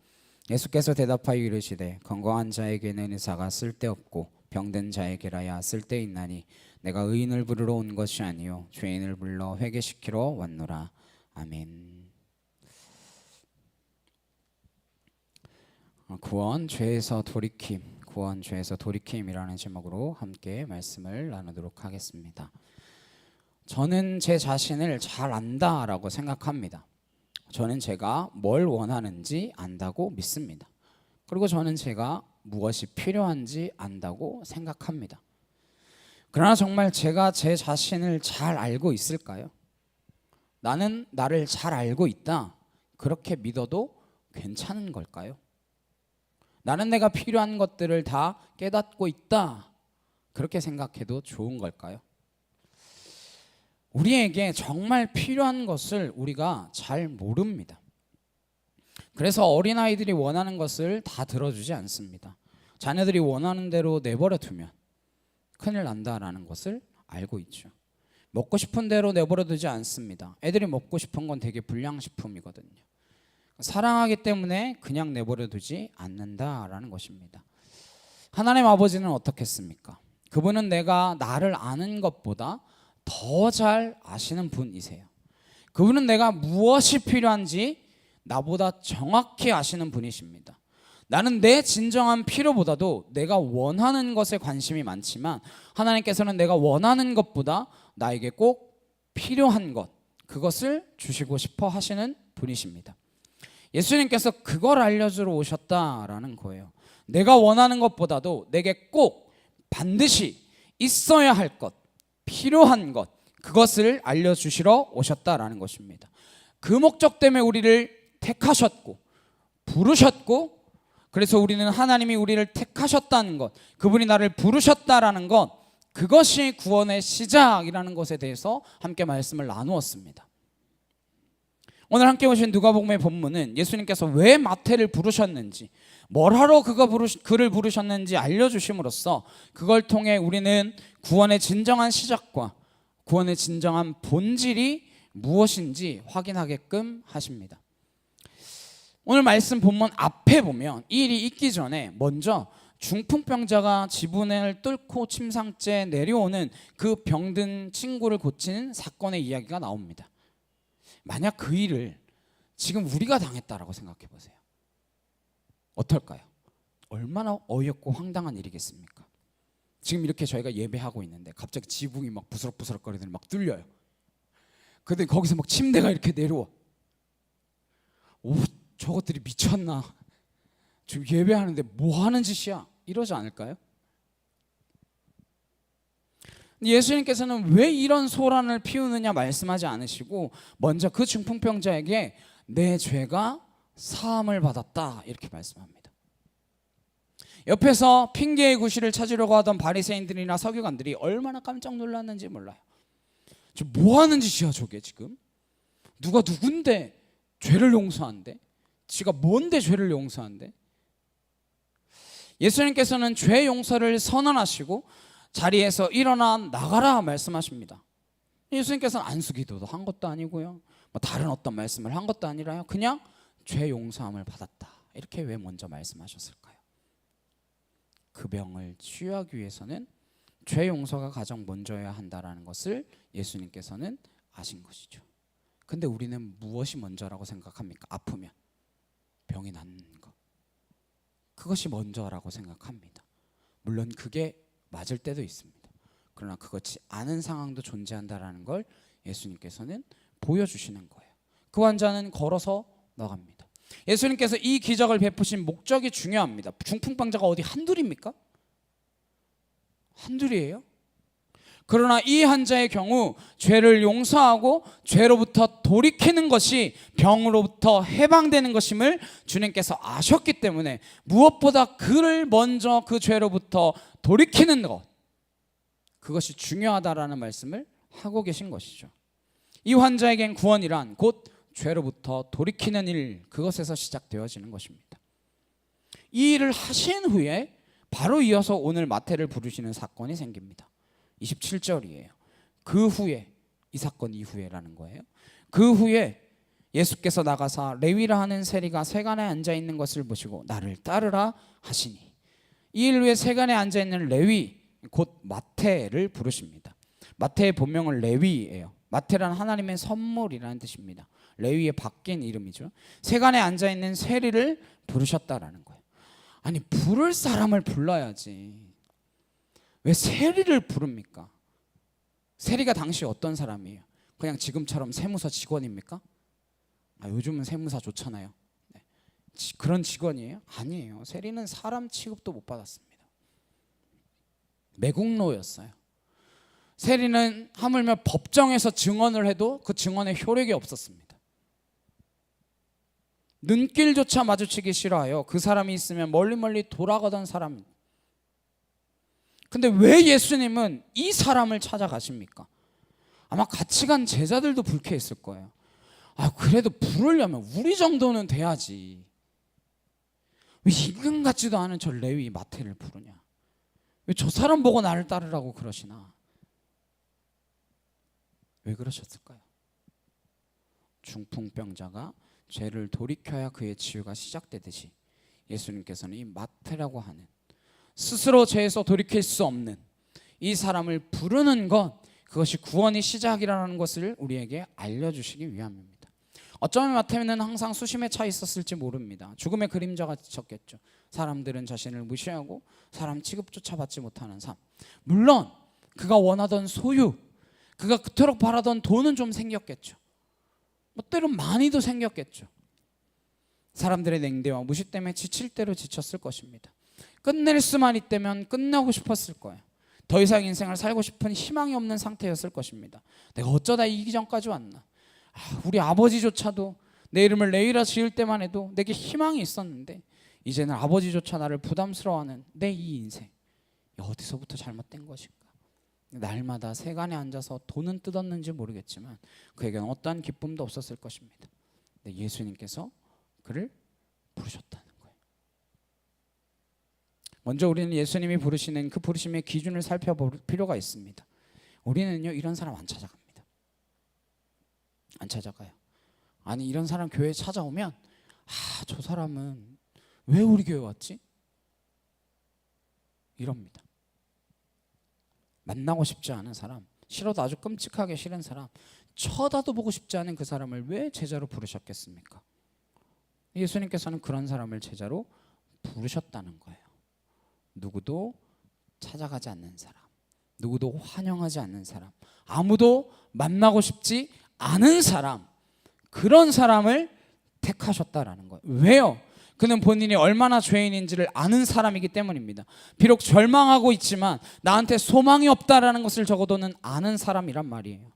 예수께서 대답하여 이르시되 건강한 자에게는 의사가 쓸데없고 병든 자에게라야 쓸데있나니 내가 의인을 부르러 온 것이 아니요 죄인을 불러 회개시키러 왔노라. 아멘. 구원 죄에서 돌이킴이라는 제목으로 함께 말씀을 나누도록 하겠습니다. 저는 제 자신을 잘 안다라고 생각합니다. 저는 제가 뭘 원하는지 안다고 믿습니다. 그리고 저는 제가 무엇이 필요한지 안다고 생각합니다. 그러나 정말 제가 제 자신을 잘 알고 있을까요? 나는 나를 잘 알고 있다. 그렇게 믿어도 괜찮은 걸까요? 나는 내가 필요한 것들을 다 깨닫고 있다. 그렇게 생각해도 좋은 걸까요? 우리에게 정말 필요한 것을 우리가 잘 모릅니다. 그래서 어린아이들이 원하는 것을 다 들어주지 않습니다. 자녀들이 원하는 대로 내버려 두면 큰일 난다라는 것을 알고 있죠. 먹고 싶은 대로 내버려 두지 않습니다. 애들이 먹고 싶은 건 되게 불량식품이거든요. 사랑하기 때문에 그냥 내버려 두지 않는다라는 것입니다. 하나님 아버지는 어떻겠습니까? 그분은 내가 나를 아는 것보다 더 잘 아시는 분이세요. 그분은 내가 무엇이 필요한지 나보다 정확히 아시는 분이십니다. 나는 내 진정한 필요보다도 내가 원하는 것에 관심이 많지만 하나님께서는 내가 원하는 것보다 나에게 꼭 필요한 것, 그것을 주시고 싶어 하시는 분이십니다. 예수님께서 그걸 알려주러 오셨다라는 거예요. 내가 원하는 것보다도 내게 꼭 반드시 있어야 할 것, 필요한 것, 그것을 알려주시러 오셨다라는 것입니다. 그 목적 때문에 우리를 택하셨고 부르셨고, 그래서 우리는 하나님이 우리를 택하셨다는 것, 그분이 나를 부르셨다라는 것, 그것이 구원의 시작이라는 것에 대해서 함께 말씀을 나누었습니다. 오늘 함께 보신 누가복음의 본문은 예수님께서 왜 마태를 부르셨는지, 뭘 하러 그를 부르셨는지 알려주심으로써 그걸 통해 우리는 구원의 진정한 시작과 구원의 진정한 본질이 무엇인지 확인하게끔 하십니다. 오늘 말씀 본문 앞에 보면 이 일이 있기 전에 먼저 중풍병자가 지붕을 뚫고 침상째 내려오는 그 병든 친구를 고치는 사건의 이야기가 나옵니다. 만약 그 일을 지금 우리가 당했다라고 생각해 보세요. 어떨까요? 얼마나 어이없고 황당한 일이겠습니까? 지금 이렇게 저희가 예배하고 있는데 갑자기 지붕이 막 부스럭부스럭거리더니 막 뚫려요. 근데 거기서 막 침대가 이렇게 내려와. 오, 저것들이 미쳤나? 지금 예배하는데 뭐 하는 짓이야? 이러지 않을까요? 예수님께서는 왜 이런 소란을 피우느냐 말씀하지 않으시고 먼저 그 중풍병자에게 내 죄가 사함을 받았다 이렇게 말씀합니다. 옆에서 핑계의 구실을 찾으려고 하던 바리새인들이나 서기관들이 얼마나 깜짝 놀랐는지 몰라요. 저 뭐 하는 짓이야 저게 지금? 누가 누군데 죄를 용서한대? 지가 뭔데 죄를 용서한대? 예수님께서는 죄 용서를 선언하시고 자리에서 일어나 나가라 말씀하십니다. 예수님께서는 안수기도도 한 것도 아니고요, 뭐 다른 어떤 말씀을 한 것도 아니라요, 그냥 죄 용서함을 받았다 이렇게 왜 먼저 말씀하셨을까요? 그 병을 치유하기 위해서는 죄 용서가 가장 먼저여야 한다라는 것을 예수님께서는 아신 것이죠. 근데 우리는 무엇이 먼저라고 생각합니까? 아프면, 병이 낫는 것, 그것이 먼저라고 생각합니다. 물론 그게 맞을 때도 있습니다. 그러나 그것이 않은 상황도 존재한다라는 걸 예수님께서는 보여주시는 거예요. 그 환자는 걸어서 나갑니다. 예수님께서 이 기적을 베푸신 목적이 중요합니다. 중풍병자가 어디 한둘입니까? 한둘이에요? 그러나 이 환자의 경우 죄를 용서하고 죄로부터 돌이키는 것이 병으로부터 해방되는 것임을 주님께서 아셨기 때문에 무엇보다 그를 먼저 그 죄로부터 돌이키는 것, 그것이 중요하다라는 말씀을 하고 계신 것이죠. 이 환자에겐 구원이란 곧 죄로부터 돌이키는 일, 그것에서 시작되어지는 것입니다. 이 일을 하신 후에 바로 이어서 오늘 마태를 부르시는 사건이 생깁니다. 27절이에요. 그 후에, 이 사건 이후에라는 거예요. 그 후에 예수께서 나가사 레위라 하는 세리가 세간에 앉아있는 것을 보시고 나를 따르라 하시니, 이 일 후에 세간에 앉아있는 레위, 곧 마태를 부르십니다. 마태의 본명은 레위예요. 마태란 하나님의 선물이라는 뜻입니다. 레위의 바뀐 이름이죠. 세간에 앉아있는 세리를 부르셨다라는 거예요. 아니, 부를 사람을 불러야지 왜 세리를 부릅니까? 세리가 당시 어떤 사람이에요? 그냥 지금처럼 세무서 직원입니까? 요즘은 세무사 좋잖아요. 네. 그런 직원이에요? 아니에요. 세리는 사람 취급도 못 받았습니다. 매국노였어요. 세리는 하물며 법정에서 증언을 해도 그 증언에 효력이 없었습니다. 눈길조차 마주치기 싫어하여 그 사람이 있으면 멀리 돌아가던 사람입니다. 근데 왜 예수님은 이 사람을 찾아가십니까? 아마 같이 간 제자들도 불쾌했을 거예요. 그래도 부르려면 우리 정도는 돼야지. 왜 임금 같지도 않은 저 레위 마태를 부르냐? 왜 저 사람 보고 나를 따르라고 그러시나? 왜 그러셨을까요? 중풍병자가 죄를 돌이켜야 그의 치유가 시작되듯이 예수님께서는 이 마태라고 하는 스스로 죄에서 돌이킬 수 없는 이 사람을 부르는 것, 그것이 구원의 시작이라는 것을 우리에게 알려주시기 위함입니다. 어쩌면 마태는 항상 수심에 차 있었을지 모릅니다. 죽음의 그림자가 지쳤겠죠. 사람들은 자신을 무시하고 사람 취급조차 받지 못하는 삶. 물론 그가 원하던 소유, 그가 그토록 바라던 돈은 좀 생겼겠죠. 때론 많이도 생겼겠죠. 사람들의 냉대와 무시 때문에 지칠 대로 지쳤을 것입니다. 끝낼 수만 있다면 끝내고 싶었을 거예요. 더 이상 인생을 살고 싶은 희망이 없는 상태였을 것입니다. 내가 어쩌다 이 기전까지 왔나? 우리 아버지조차도 내 이름을 레위라 지을 때만 해도 내게 희망이 있었는데 이제는 아버지조차 나를 부담스러워하는 내 이 인생, 어디서부터 잘못된 것인가? 날마다 세간에 앉아서 돈은 뜯었는지 모르겠지만 그에게는 어떠한 기쁨도 없었을 것입니다. 근데 예수님께서 그를 부르셨다는 거예요. 먼저 우리는 예수님이 부르시는 그 부르심의 기준을 살펴볼 필요가 있습니다. 우리는요, 이런 사람 안 찾아갑니다. 안 찾아가요. 아니, 이런 사람 교회에 찾아오면 저 사람은 왜 우리 교회 왔지? 이럽니다. 만나고 싶지 않은 사람, 싫어도 아주 끔찍하게 싫은 사람, 쳐다도 보고 싶지 않은 그 사람을 왜 제자로 부르셨겠습니까? 예수님께서는 그런 사람을 제자로 부르셨다는 거예요. 누구도 찾아가지 않는 사람, 누구도 환영하지 않는 사람, 아무도 만나고 싶지 않은 사람, 그런 사람을 택하셨다라는 거예요. 왜요? 그는 본인이 얼마나 죄인인지를 아는 사람이기 때문입니다. 비록 절망하고 있지만 나한테 소망이 없다라는 것을 적어도는 아는 사람이란 말이에요.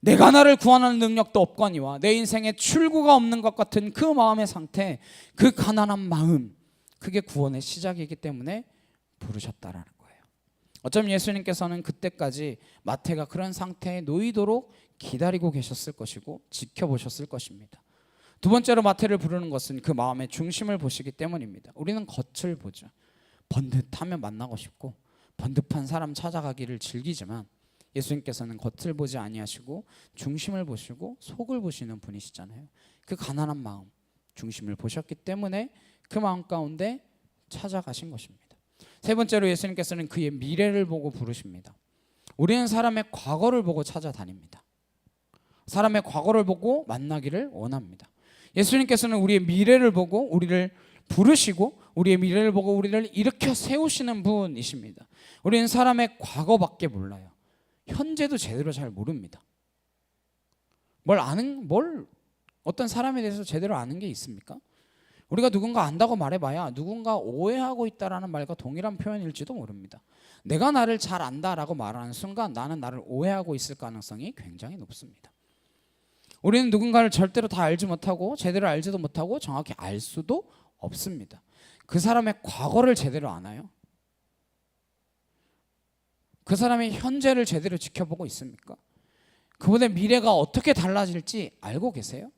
내가 나를 구원하는 능력도 없거니와 내 인생에 출구가 없는 것 같은 그 마음의 상태, 그 가난한 마음, 그게 구원의 시작이기 때문에 부르셨다라는 거예요. 어쩌면 예수님께서는 그때까지 마태가 그런 상태에 놓이도록 기다리고 계셨을 것이고 지켜보셨을 것입니다. 두 번째로 마태를 부르는 것은 그 마음의 중심을 보시기 때문입니다. 우리는 겉을 보죠. 번듯하면 만나고 싶고 번듯한 사람 찾아가기를 즐기지만 예수님께서는 겉을 보지 아니하시고 중심을 보시고 속을 보시는 분이시잖아요. 그 가난한 마음, 중심을 보셨기 때문에 그 마음 가운데 찾아가신 것입니다. 세 번째로 예수님께서는 그의 미래를 보고 부르십니다. 우리는 사람의 과거를 보고 찾아다닙니다. 사람의 과거를 보고 만나기를 원합니다. 예수님께서는 우리의 미래를 보고 우리를 부르시고 우리의 미래를 보고 우리를 일으켜 세우시는 분이십니다. 우리는 사람의 과거밖에 몰라요. 현재도 제대로 잘 모릅니다. 어떤 사람에 대해서 제대로 아는 게 있습니까? 우리가 누군가 안다고 말해봐야 누군가 오해하고 있다라는 말과 동일한 표현일지도 모릅니다. 내가 나를 잘 안다라고 말하는 순간 나는 나를 오해하고 있을 가능성이 굉장히 높습니다. 우리는 누군가를 절대로 다 알지 못하고 제대로 알지도 못하고 정확히 알 수도 없습니다. 그 사람의 과거를 제대로 아나요? 그 사람의 현재를 제대로 지켜보고 있습니까? 그분의 미래가 어떻게 달라질지 알고 계세요?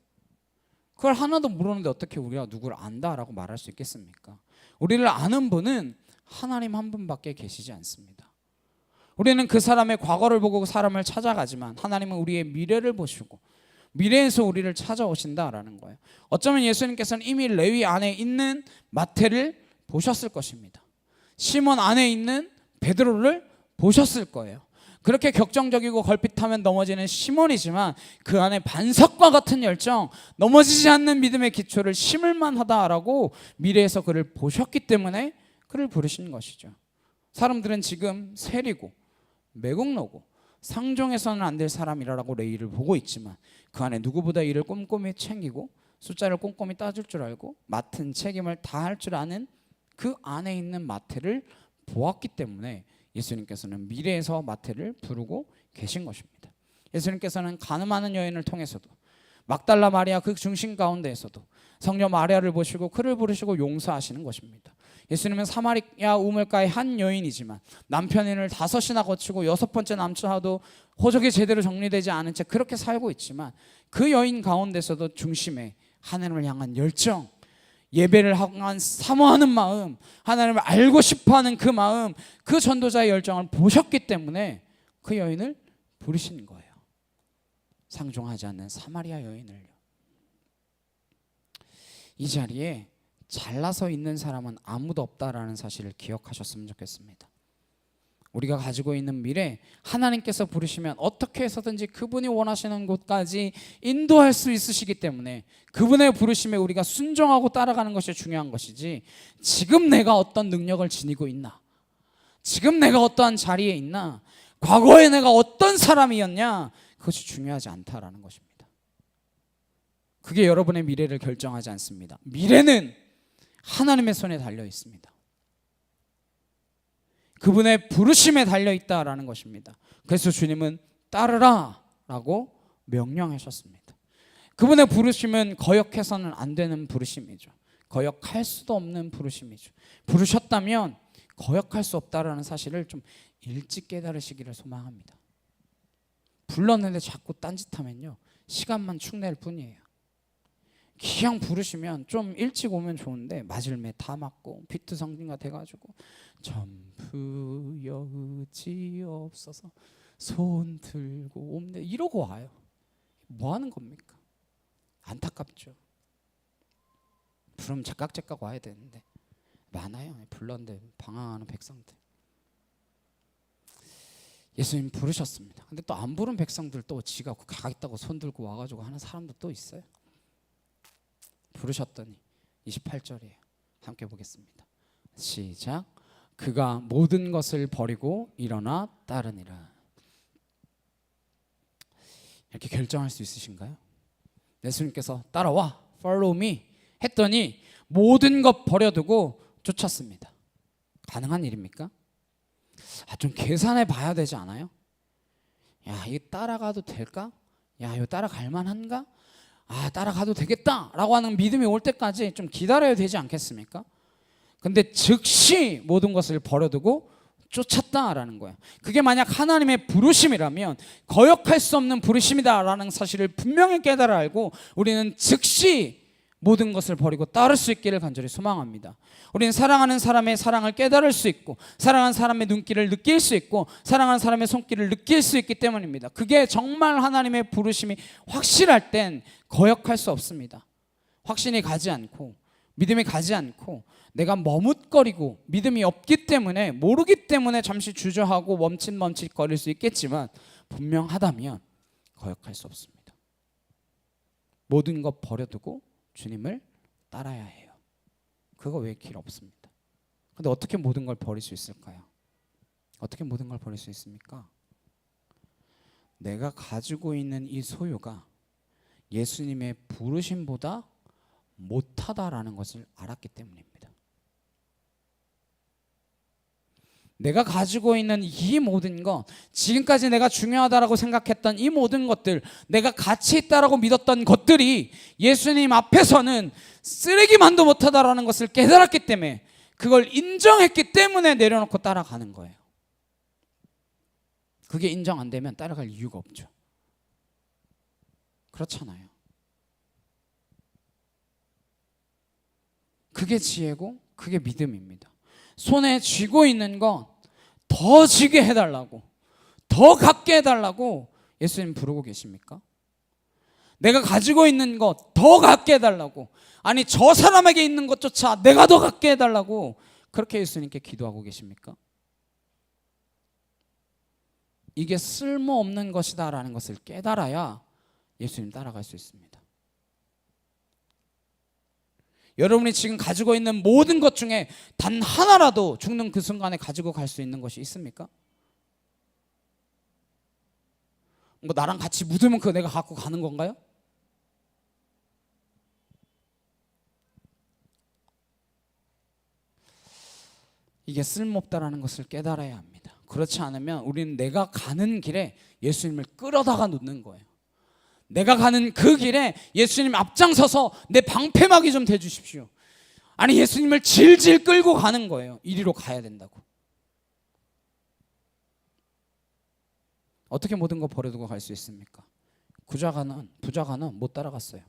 그걸 하나도 모르는데 어떻게 우리가 누구를 안다라고 말할 수 있겠습니까? 우리를 아는 분은 하나님 한 분밖에 계시지 않습니다. 우리는 그 사람의 과거를 보고 사람을 찾아가지만 하나님은 우리의 미래를 보시고 미래에서 우리를 찾아오신다라는 거예요. 어쩌면 예수님께서는 이미 레위 안에 있는 마태를 보셨을 것입니다. 시몬 안에 있는 베드로를 보셨을 거예요. 그렇게 격정적이고 걸핏하면 넘어지는 시몬이지만 그 안에 반석과 같은 열정, 넘어지지 않는 믿음의 기초를 심을 만하다라고 미래에서 그를 보셨기 때문에 그를 부르신 것이죠. 사람들은 지금 세리고 매국노고 상종해서는 안 될 사람이라고 레위를 보고 있지만 그 안에 누구보다 이를 꼼꼼히 챙기고 숫자를 꼼꼼히 따질 줄 알고 맡은 책임을 다할 줄 아는 그 안에 있는 마태를 보았기 때문에 예수님께서는 미래에서 마태를 부르고 계신 것입니다. 예수님께서는 가늠하는 여인을 통해서도 막달라 마리아 그 중심 가운데에서도 성녀 마리아를 보시고 그를 부르시고 용서하시는 것입니다. 예수님은 사마리아 우물가의 한 여인이지만 남편인을 5이나 거치고 6번째 남자도 호적이 제대로 정리되지 않은 채 그렇게 살고 있지만 그 여인 가운데서도 중심에 하나님을 향한 열정, 예배를 향한 사모하는 마음, 하나님을 알고 싶어하는 그 마음, 그 전도자의 열정을 보셨기 때문에 그 여인을 부르신 거예요. 상종하지 않는 사마리아 여인을요. 이 자리에 잘나서 있는 사람은 아무도 없다라는 사실을 기억하셨으면 좋겠습니다. 우리가 가지고 있는 미래, 하나님께서 부르시면 어떻게 해서든지 그분이 원하시는 곳까지 인도할 수 있으시기 때문에 그분의 부르심에 우리가 순종하고 따라가는 것이 중요한 것이지, 지금 내가 어떤 능력을 지니고 있나, 지금 내가 어떠한 자리에 있나, 과거에 내가 어떤 사람이었냐, 그것이 중요하지 않다라는 것입니다. 그게 여러분의 미래를 결정하지 않습니다. 미래는 하나님의 손에 달려 있습니다. 그분의 부르심에 달려있다라는 것입니다. 그래서 주님은 따르라 라고 명령하셨습니다. 그분의 부르심은 거역해서는 안 되는 부르심이죠. 거역할 수도 없는 부르심이죠. 부르셨다면 거역할 수 없다라는 사실을 좀 일찍 깨달으시기를 소망합니다. 불렀는데 자꾸 딴짓하면요, 시간만 축낼 뿐이에요. 그냥 부르시면 좀 일찍 오면 좋은데 맞을매 다 맞고 비트 성진가 돼가지고 전부 여지없어서 손 들고 옵네 이러고 와요. 뭐 하는 겁니까? 안타깝죠. 부르면 제깍제깍 와야 되는데 많아요. 불렀는데 방황하는 백성들. 예수님 부르셨습니다. 근데 또 안 부른 백성들 또 지가 가겠다고 손 들고 와가지고 하는 사람도 또 있어요. 부르셨더니 28절이에요. 함께 보겠습니다. 시작. 그가 모든 것을 버리고 일어나 따르니라. 이렇게 결정할 수 있으신가요? 예수님께서 따라와, follow me 했더니 모든 것 버려두고 쫓았습니다. 가능한 일입니까? 좀 계산해 봐야 되지 않아요? 야, 이게 따라가도 될까? 야, 이거 따라갈 만한가? 따라가도 되겠다라고 하는 믿음이 올 때까지 좀 기다려야 되지 않겠습니까? 근데 즉시 모든 것을 버려두고 쫓았다라는 거예요. 그게 만약 하나님의 부르심이라면 거역할 수 없는 부르심이다라는 사실을 분명히 깨달아 알고 우리는 즉시 모든 것을 버리고 따를 수 있기를 간절히 소망합니다. 우리는 사랑하는 사람의 사랑을 깨달을 수 있고 사랑하는 사람의 눈길을 느낄 수 있고 사랑하는 사람의 손길을 느낄 수 있기 때문입니다. 그게 정말 하나님의 부르심이 확실할 땐 거역할 수 없습니다. 확신이 가지 않고 믿음이 가지 않고 내가 머뭇거리고 믿음이 없기 때문에 모르기 때문에 잠시 주저하고 멈칫멈칫거릴 수 있겠지만 분명하다면 거역할 수 없습니다. 모든 것 버려두고 주님을 따라야 해요. 그거 외에 길 없습니다. 근데 어떻게 모든 걸 버릴 수 있을까요? 어떻게 모든 걸 버릴 수 있습니까? 내가 가지고 있는 이 소유가 예수님의 부르심보다 못하다라는 것을 알았기 때문입니다. 내가 가지고 있는 이 모든 것, 지금까지 내가 중요하다라고 생각했던 이 모든 것들, 내가 가치 있다라고 믿었던 것들이 예수님 앞에서는 쓰레기만도 못하다라는 것을 깨달았기 때문에, 그걸 인정했기 때문에 내려놓고 따라가는 거예요. 그게 인정 안 되면 따라갈 이유가 없죠. 그렇잖아요. 그게 지혜고 그게 믿음입니다. 손에 쥐고 있는 것 더 쥐게 해달라고, 더 갖게 해달라고 예수님 부르고 계십니까? 내가 가지고 있는 것 더 갖게 해달라고, 아니 저 사람에게 있는 것조차 내가 더 갖게 해달라고 그렇게 예수님께 기도하고 계십니까? 이게 쓸모없는 것이다 라는 것을 깨달아야 예수님 따라갈 수 있습니다. 여러분이 지금 가지고 있는 모든 것 중에 단 하나라도 죽는 그 순간에 가지고 갈 수 있는 것이 있습니까? 뭐 나랑 같이 묻으면 그거 내가 갖고 가는 건가요? 이게 쓸모없다라는 것을 깨달아야 합니다. 그렇지 않으면 우리는 내가 가는 길에 예수님을 끌어다가 놓는 거예요. 내가 가는 그 길에 예수님 앞장서서 내 방패막이 좀 돼주십시오. 아니 예수님을 질질 끌고 가는 거예요. 이리로 가야 된다고. 어떻게 모든 거 버려두고 갈 수 있습니까? 부자가는 못 따라갔어요.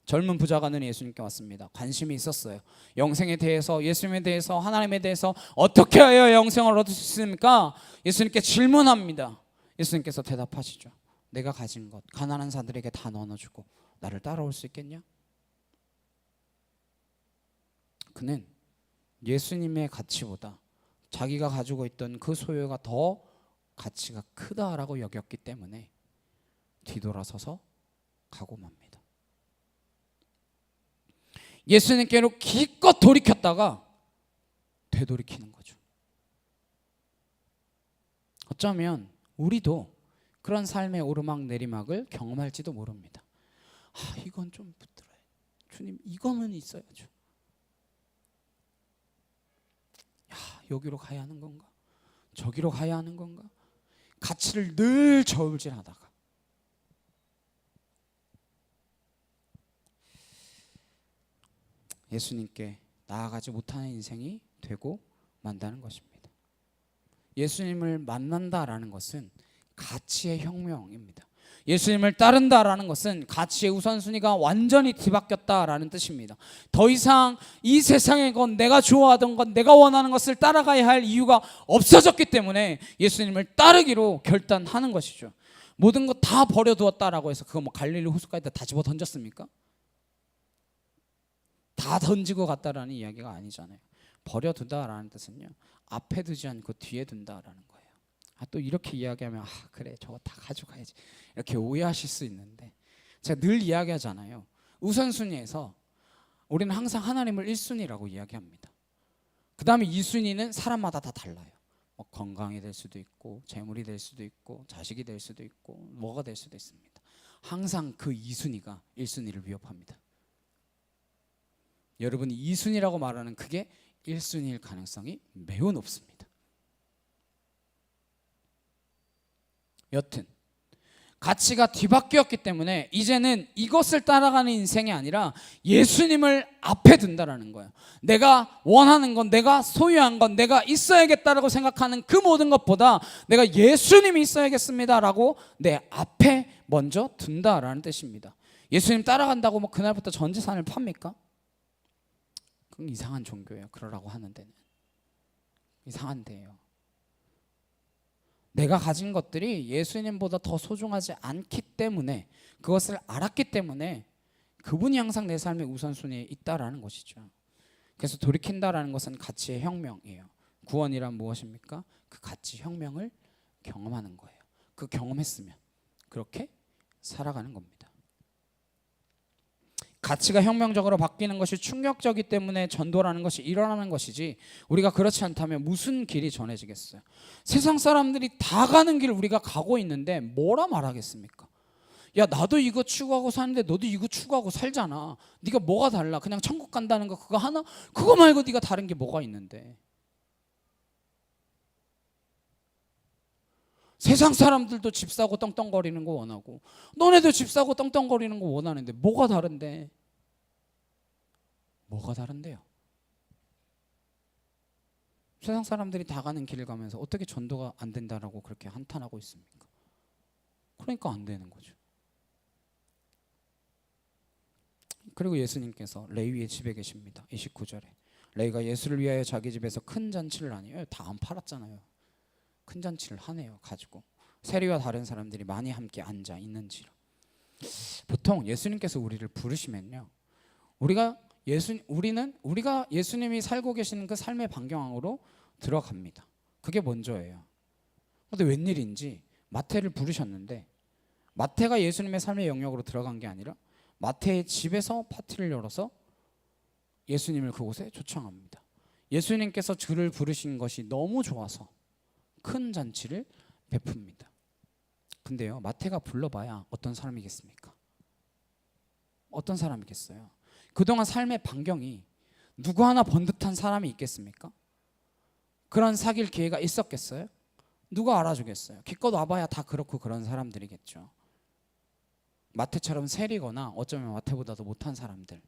젊은 부자가는 예수님께 왔습니다. 관심이 있었어요. 영생에 대해서, 예수님에 대해서, 하나님에 대해서 어떻게 하여 영생을 얻을 수 있습니까? 예수님께 질문합니다. 예수님께서 대답하시죠. 내가 가진 것 가난한 자들에게 다 나눠주고 나를 따라올 수 있겠냐? 그는 예수님의 가치보다 자기가 가지고 있던 그 소유가 더 가치가 크다라고 여겼기 때문에 뒤돌아서서 가고 맙니다. 예수님께로 기껏 돌이켰다가 되돌이키는 거죠. 어쩌면 우리도 그런 삶의 오르막 내리막을 경험할지도 모릅니다. 이건 좀 붙들어요. 주님 이거는 있어야죠. 여기로 가야 하는 건가? 저기로 가야 하는 건가? 가치를 늘 저울질하다가 예수님께 나아가지 못하는 인생이 되고 만다는 것입니다. 예수님을 만난다라는 것은 가치의 혁명입니다. 예수님을 따른다라는 것은 가치의 우선순위가 완전히 뒤바뀌었다라는 뜻입니다. 더 이상 이 세상의 것, 내가 좋아하던 것, 내가 원하는 것을 따라가야 할 이유가 없어졌기 때문에 예수님을 따르기로 결단하는 것이죠. 모든 것 다 버려두었다라고 해서 그거 뭐 갈릴리 호숫가에다 다 집어 던졌습니까? 다 던지고 갔다라는 이야기가 아니잖아요. 버려두다라는 뜻은요, 앞에 두지 않고 뒤에 둔다라는 거예요. 또 이렇게 이야기하면 그래 저거 다 가져가야지 이렇게 오해하실 수 있는데, 제가 늘 이야기하잖아요. 우선순위에서 우리는 항상 하나님을 1순위라고 이야기합니다. 그 다음에 2순위는 사람마다 다 달라요. 뭐 건강이 될 수도 있고 재물이 될 수도 있고 자식이 될 수도 있고 뭐가 될 수도 있습니다. 항상 그 2순위가 1순위를 위협합니다. 여러분이 2순위라고 말하는 그게 1순위일 가능성이 매우 높습니다. 여튼 가치가 뒤바뀌었기 때문에 이제는 이것을 따라가는 인생이 아니라 예수님을 앞에 둔다라는 거예요. 내가 원하는 건, 내가 소유한 건, 내가 있어야겠다라고 생각하는 그 모든 것보다 내가 예수님이 있어야겠습니다라고 내 앞에 먼저 둔다라는 뜻입니다. 예수님 따라간다고 뭐 그날부터 전 재산을 팝니까? 그건 이상한 종교예요. 그러라고 하는 데는 이상한데요. 내가 가진 것들이 예수님보다 더 소중하지 않기 때문에, 그것을 알았기 때문에 그분이 항상 내 삶의 우선순위에 있다라는 것이죠. 그래서 돌이킨다라는 것은 가치의 혁명이에요. 구원이란 무엇입니까? 그 가치 혁명을 경험하는 거예요. 그 경험했으면 그렇게 살아가는 겁니다. 가치가 혁명적으로 바뀌는 것이 충격적이기 때문에 전도라는 것이 일어나는 것이지, 우리가 그렇지 않다면 무슨 길이 전해지겠어요? 세상 사람들이 다 가는 길 우리가 가고 있는데 뭐라 말하겠습니까? 야, 나도 이거 추구하고 사는데 너도 이거 추구하고 살잖아. 네가 뭐가 달라? 그냥 천국 간다는 거 그거 하나? 그거 말고 네가 다른 게 뭐가 있는데? 세상 사람들도 집 사고 떵떵거리는 거 원하고 너네도 집 사고 떵떵거리는 거 원하는데 뭐가 다른데? 뭐가 다른데요? 세상 사람들이 다 가는 길을 가면서 어떻게 전도가 안 된다라고 그렇게 한탄하고 있습니까? 그러니까 안 되는 거죠. 그리고 예수님께서 레위의 집에 계십니다. 29절에 레위가 예수를 위하여 자기 집에서 큰 잔치를 하니 다 안 팔았잖아요. 큰 잔치를 하네요. 가지고 세리와 다른 사람들이 많이 함께 앉아 있는지라. 보통 예수님께서 우리를 부르시면요, 우리가 예수님이 살고 계시는 그 삶의 반경으로 들어갑니다. 그게 먼저예요. 근데 웬일인지 마태를 부르셨는데 마태가 예수님의 삶의 영역으로 들어간 게 아니라 마태의 집에서 파티를 열어서 예수님을 그곳에 초청합니다. 예수님께서 그를 부르신 것이 너무 좋아서 큰 잔치를 베풉니다. 근데요, 마태가 불러봐야 어떤 사람이겠습니까? 어떤 사람이겠어요? 그동안 삶의 반경이 누구 하나 번듯한 사람이 있겠습니까? 그런 사귈 기회가 있었겠어요? 누가 알아주겠어요? 기껏 와봐야 다 그렇고 그런 사람들이겠죠. 마태처럼 세리거나 어쩌면 마태보다도 못한 사람들,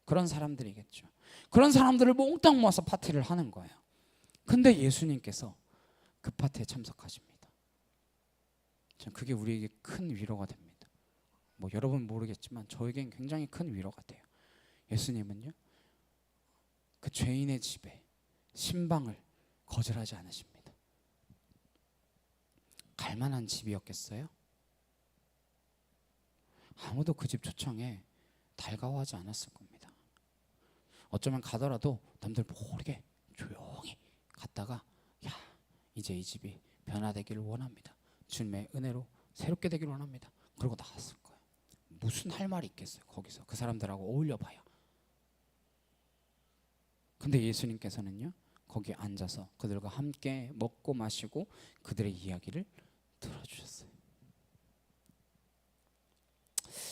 그런 사람들이겠죠. 그런 사람들을 몽땅 모아서 파티를 하는 거예요. 근데 예수님께서 그 파티에 참석하십니다. 그게 우리에게 큰 위로가 됩니다. 뭐 여러분 모르겠지만 저에겐 굉장히 큰 위로가 돼요. 예수님은요, 그 죄인의 집에 신방을 거절하지 않으십니다. 갈만한 집이었겠어요? 아무도 그 집 초청에 달가워하지 않았을 겁니다. 어쩌면 가더라도 남들 모르게 조용히 갔다가, 야, 이제 이 집이 변화되기를 원합니다. 주님의 은혜로 새롭게 되기를 원합니다. 그러고 나갔을 거예요. 무슨 할 말이 있겠어요? 거기서 그 사람들하고 어울려봐야. 근데 예수님께서는요, 거기에 앉아서 그들과 함께 먹고 마시고 그들의 이야기를 들어주셨어요.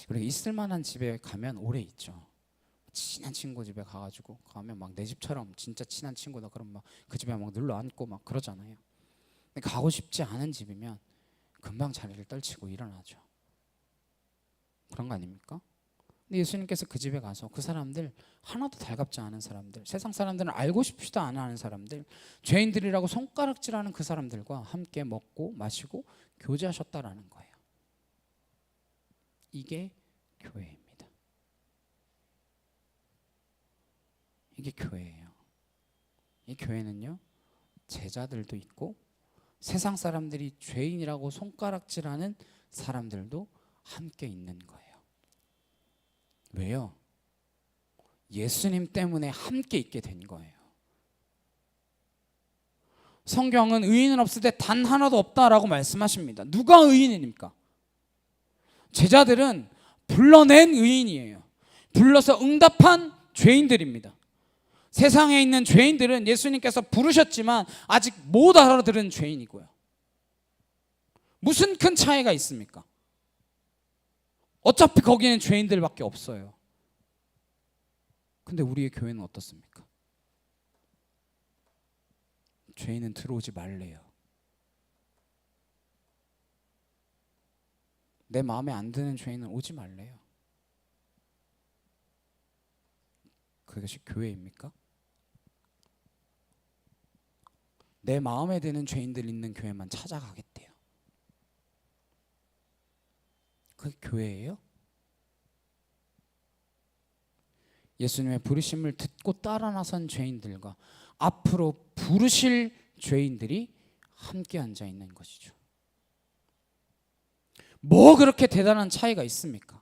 그리고 있을 만한 집에 가면 오래 있죠. 친한 친구 집에 가가지고 가면 막 내 집처럼 진짜 친한 친구다 그럼 막 그 집에 막 눌러 앉고 막 그러잖아요. 근데 가고 싶지 않은 집이면 금방 자리를 떨치고 일어나죠. 그런 거 아닙니까? 근데 예수님께서 그 집에 가서 그 사람들, 하나도 달갑지 않은 사람들, 세상 사람들은 알고 싶지도 않은 사람들, 죄인들이라고 손가락질하는 그 사람들과 함께 먹고 마시고 교제하셨다라는 거예요. 이게 교회입니다. 이게 교회예요. 이 교회는요, 제자들도 있고 세상 사람들이 죄인이라고 손가락질하는 사람들도 함께 있는 거예요. 왜요? 예수님 때문에 함께 있게 된 거예요. 성경은 의인은 없을 때 단 하나도 없다라고 말씀하십니다. 누가 의인입니까? 제자들은 불러낸 의인이에요. 불러서 응답한 죄인들입니다. 세상에 있는 죄인들은 예수님께서 부르셨지만 아직 못 알아들은 죄인이고요. 무슨 큰 차이가 있습니까? 어차피 거기는 죄인들밖에 없어요. 근데 우리의 교회는 어떻습니까? 죄인은 들어오지 말래요. 내 마음에 안 드는 죄인은 오지 말래요. 그것이 교회입니까? 내 마음에 드는 죄인들 있는 교회만 찾아가겠대요. 그게 교회예요? 예수님의 부르심을 듣고 따라 나선 죄인들과 앞으로 부르실 죄인들이 함께 앉아 있는 것이죠. 뭐 그렇게 대단한 차이가 있습니까?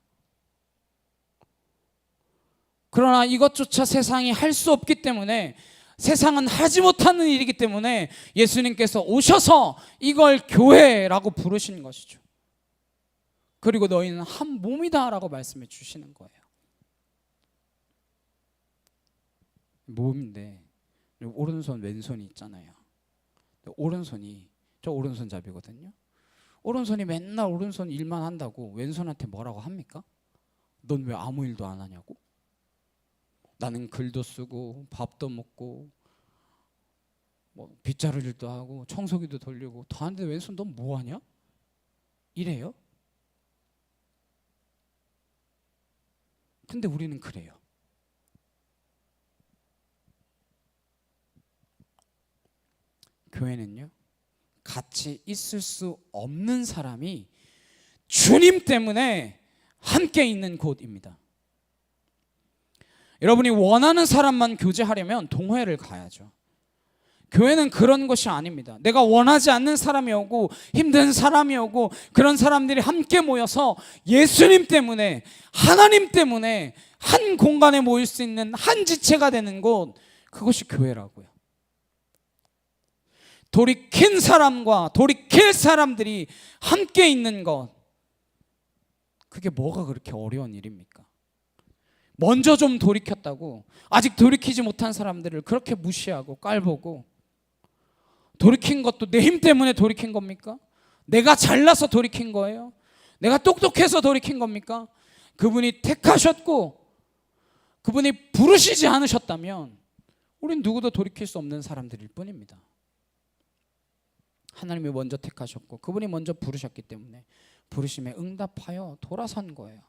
그러나 이것조차 세상이 할 수 없기 때문에, 세상은 하지 못하는 일이기 때문에 예수님께서 오셔서 이걸 교회라고 부르신 것이죠. 그리고 너희는 한 몸이다 라고 말씀해 주시는 거예요. 몸인데 오른손 왼손이 있잖아요. 오른손이 저 오른손잡이거든요. 오른손이 맨날 오른손 일만 한다고 왼손한테 뭐라고 합니까? 넌 왜 아무 일도 안 하냐고? 나는 글도 쓰고 밥도 먹고 뭐 빗자루 일도 하고 청소기도 돌리고 다 하는데 왼손 넌 뭐하냐? 이래요? 근데 우리는 그래요. 교회는요, 같이 있을 수 없는 사람이 주님 때문에 함께 있는 곳입니다. 여러분이 원하는 사람만 교제하려면 동호회를 가야죠. 교회는 그런 것이 아닙니다. 내가 원하지 않는 사람이 오고 힘든 사람이 오고 그런 사람들이 함께 모여서 예수님 때문에, 하나님 때문에 한 공간에 모일 수 있는 한 지체가 되는 곳, 그것이 교회라고요. 돌이킨 사람과 돌이킬 사람들이 함께 있는 것, 그게 뭐가 그렇게 어려운 일입니까? 먼저 좀 돌이켰다고 아직 돌이키지 못한 사람들을 그렇게 무시하고 깔보고, 돌이킨 것도 내 힘 때문에 돌이킨 겁니까? 내가 잘나서 돌이킨 거예요? 내가 똑똑해서 돌이킨 겁니까? 그분이 택하셨고 그분이 부르시지 않으셨다면 우린 누구도 돌이킬 수 없는 사람들일 뿐입니다. 하나님이 먼저 택하셨고 그분이 먼저 부르셨기 때문에 부르심에 응답하여 돌아선 거예요.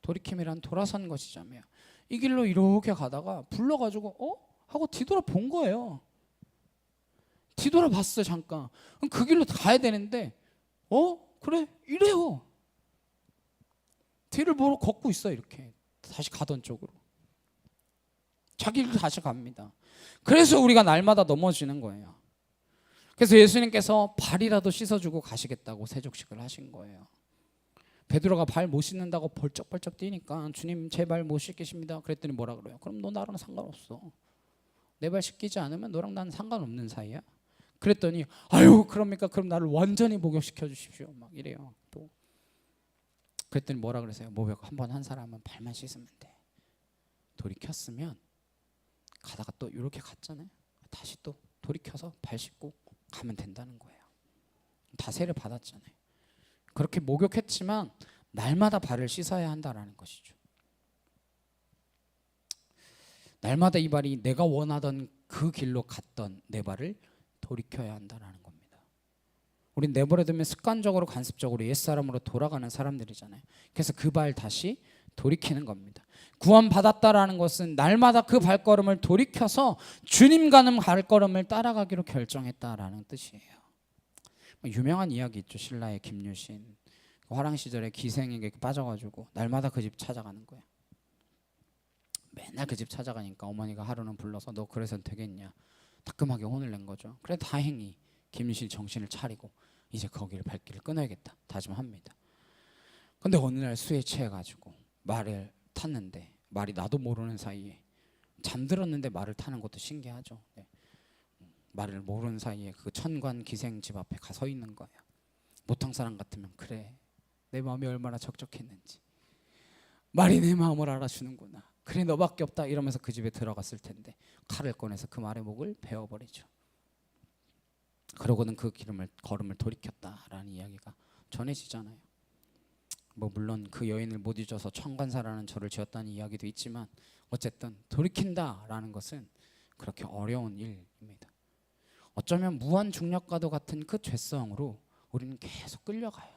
돌이킴이란 돌아선 것이자며, 이 길로 이렇게 가다가 불러가지고 하고 뒤돌아 본 거예요. 뒤돌아 봤어요. 잠깐. 그럼 그 길로 가야 되는데 그래 이래요. 뒤를 보러 걷고 있어. 이렇게 다시 가던 쪽으로 자기 길로 다시 갑니다. 그래서 우리가 날마다 넘어지는 거예요. 그래서 예수님께서 발이라도 씻어주고 가시겠다고 세족식을 하신 거예요. 베드로가 발 못 씻는다고 벌쩍벌쩍 뛰니까 주님 제 발 못 씻기십니다. 그랬더니 뭐라 그래요? 그럼 너 나랑 상관없어. 내 발 씻기지 않으면 너랑 난 상관없는 사이야. 그랬더니 아유 그럽니까? 그럼 나를 완전히 목욕시켜 주십시오. 막 이래요. 또 그랬더니 뭐라 그러세요? 목욕 한번 한 사람은 발만 씻으면 돼. 돌이켰으면 가다가 또 이렇게 갔잖아요. 다시 또 돌이켜서 발 씻고 가면 된다는 거예요. 다세를 받았잖아요. 그렇게 목욕했지만 날마다 발을 씻어야 한다라는 것이죠. 날마다 이 발이 내가 원하던 그 길로 갔던 내 발을 돌이켜야 한다라는 겁니다. 우린 내버려두면 습관적으로 간습적으로 옛사람으로 돌아가는 사람들이잖아요. 그래서 그 발 다시 돌이키는 겁니다. 구원받았다라는 것은 날마다 그 발걸음을 돌이켜서 주님 가는 발걸음을 따라가기로 결정했다라는 뜻이에요. 유명한 이야기 있죠. 신라의 김유신, 화랑 시절에 기생에게 빠져가지고 날마다 그 집 찾아가는 거예요. 맨날 그 집 찾아가니까 어머니가 하루는 불러서 너 그래선 되겠냐, 따끔하게 혼을 낸 거죠. 그래 다행히 김유신이 정신을 차리고 이제 거기를 발길을 끊어야겠다 다짐합니다. 근데 어느 날 술에 취해가지고 말을 탔는데, 말이 나도 모르는 사이에 잠들었는데 말을 타는 것도 신기하죠. 네. 말을 모르는 사이에 그 천관 기생 집 앞에 가 서 있는 거예요. 모탕 사람 같으면 그래 내 마음이 얼마나 적적했는지 말이 내 마음을 알아주는구나, 그래 너밖에 없다 이러면서 그 집에 들어갔을 텐데 칼을 꺼내서 그 말의 목을 베어버리죠. 그러고는 그 걸음을 돌이켰다라는 이야기가 전해지잖아요. 뭐 물론 그 여인을 못 잊어서 천관사라는 절을 지었다는 이야기도 있지만 어쨌든 돌이킨다라는 것은 그렇게 어려운 일입니다. 어쩌면 무한 중력과도 같은 그 죄성으로 우리는 계속 끌려가요.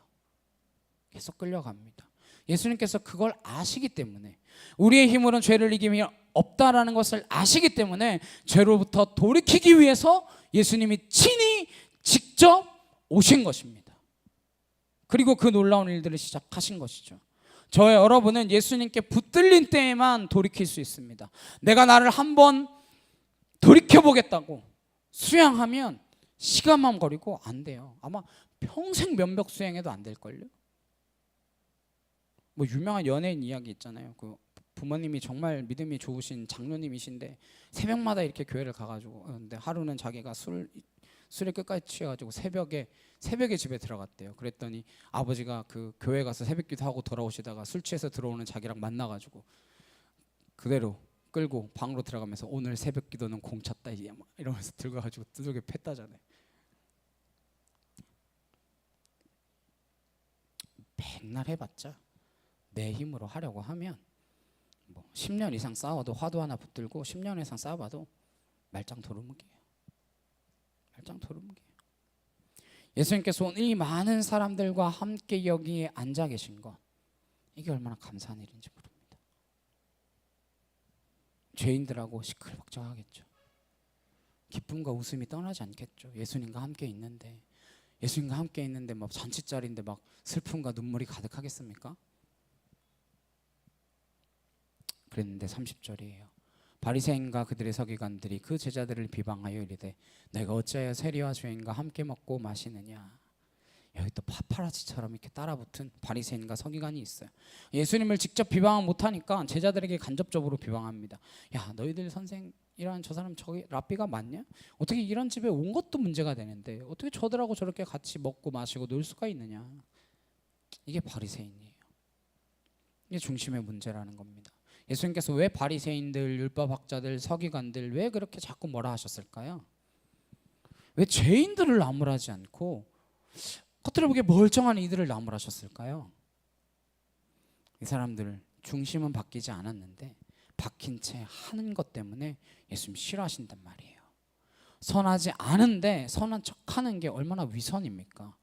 계속 끌려갑니다. 예수님께서 그걸 아시기 때문에, 우리의 힘으로는 죄를 이김이 없다라는 것을 아시기 때문에 죄로부터 돌이키기 위해서 예수님이 친히 직접 오신 것입니다. 그리고 그 놀라운 일들을 시작하신 것이죠. 저와 여러분은 예수님께 붙들린 때에만 돌이킬 수 있습니다. 내가 나를 한번 돌이켜보겠다고 수양하면 시간만 거리고 안 돼요. 아마 평생 면벽 수양해도 안 될걸요. 뭐 유명한 연예인 이야기 있잖아요. 그 부모님이 정말 믿음이 좋으신 장로님이신데 새벽마다 이렇게 교회를 가가지고, 근데 하루는 자기가 술에 끝까지 취해가지고 새벽에 집에 들어갔대요. 그랬더니 아버지가 그 교회 가서 새벽기도 하고 돌아오시다가 술 취해서 들어오는 자기랑 만나가지고 그대로 끌고 방으로 들어가면서 오늘 새벽기도는 공쳤다 이러면서 들어가가지고 두들겨 팼다잖아요. 백날 해봤자 내 힘으로 하려고 하면 뭐 10년 이상 싸워도 화도 하나 붙들고 10년 이상 싸워봐도 말짱 도루묵이에요. 말짱 도루묵이에요. 예수님께서 오늘 이 많은 사람들과 함께 여기에 앉아 계신 것, 이게 얼마나 감사한 일인지 모릅니다. 죄인들하고 시끌벅적하겠죠. 기쁨과 웃음이 떠나지 않겠죠. 예수님과 함께 있는데 막 잔치자리인데 막 슬픔과 눈물이 가득하겠습니까? 그랬는데 30절이에요. 바리새인과 그들의 서기관들이 그 제자들을 비방하여 이르되 내가 어찌하여 세리와 죄인과 함께 먹고 마시느냐. 여기 또 파파라치처럼 이렇게 따라붙은 바리새인과 서기관이 있어요. 예수님을 직접 비방을 못하니까 제자들에게 간접적으로 비방합니다. 야, 너희들 선생이란 저 사람 저기 랍비가 맞냐? 어떻게 이런 집에 온 것도 문제가 되는데 어떻게 저들하고 저렇게 같이 먹고 마시고 놀 수가 있느냐. 이게 바리새인이에요. 이게 중심의 문제라는 겁니다. 예수님께서 왜 바리새인들, 율법학자들, 서기관들 왜 그렇게 자꾸 뭐라 하셨을까요? 왜 죄인들을 나무라지 않고 겉으로 보기에 멀쩡한 이들을 나무라셨을까요? 이 사람들 중심은 바뀌지 않았는데 박힌 채 하는 것 때문에 예수님 싫어하신단 말이에요. 선하지 않은데 선한 척하는 게 얼마나 위선입니까?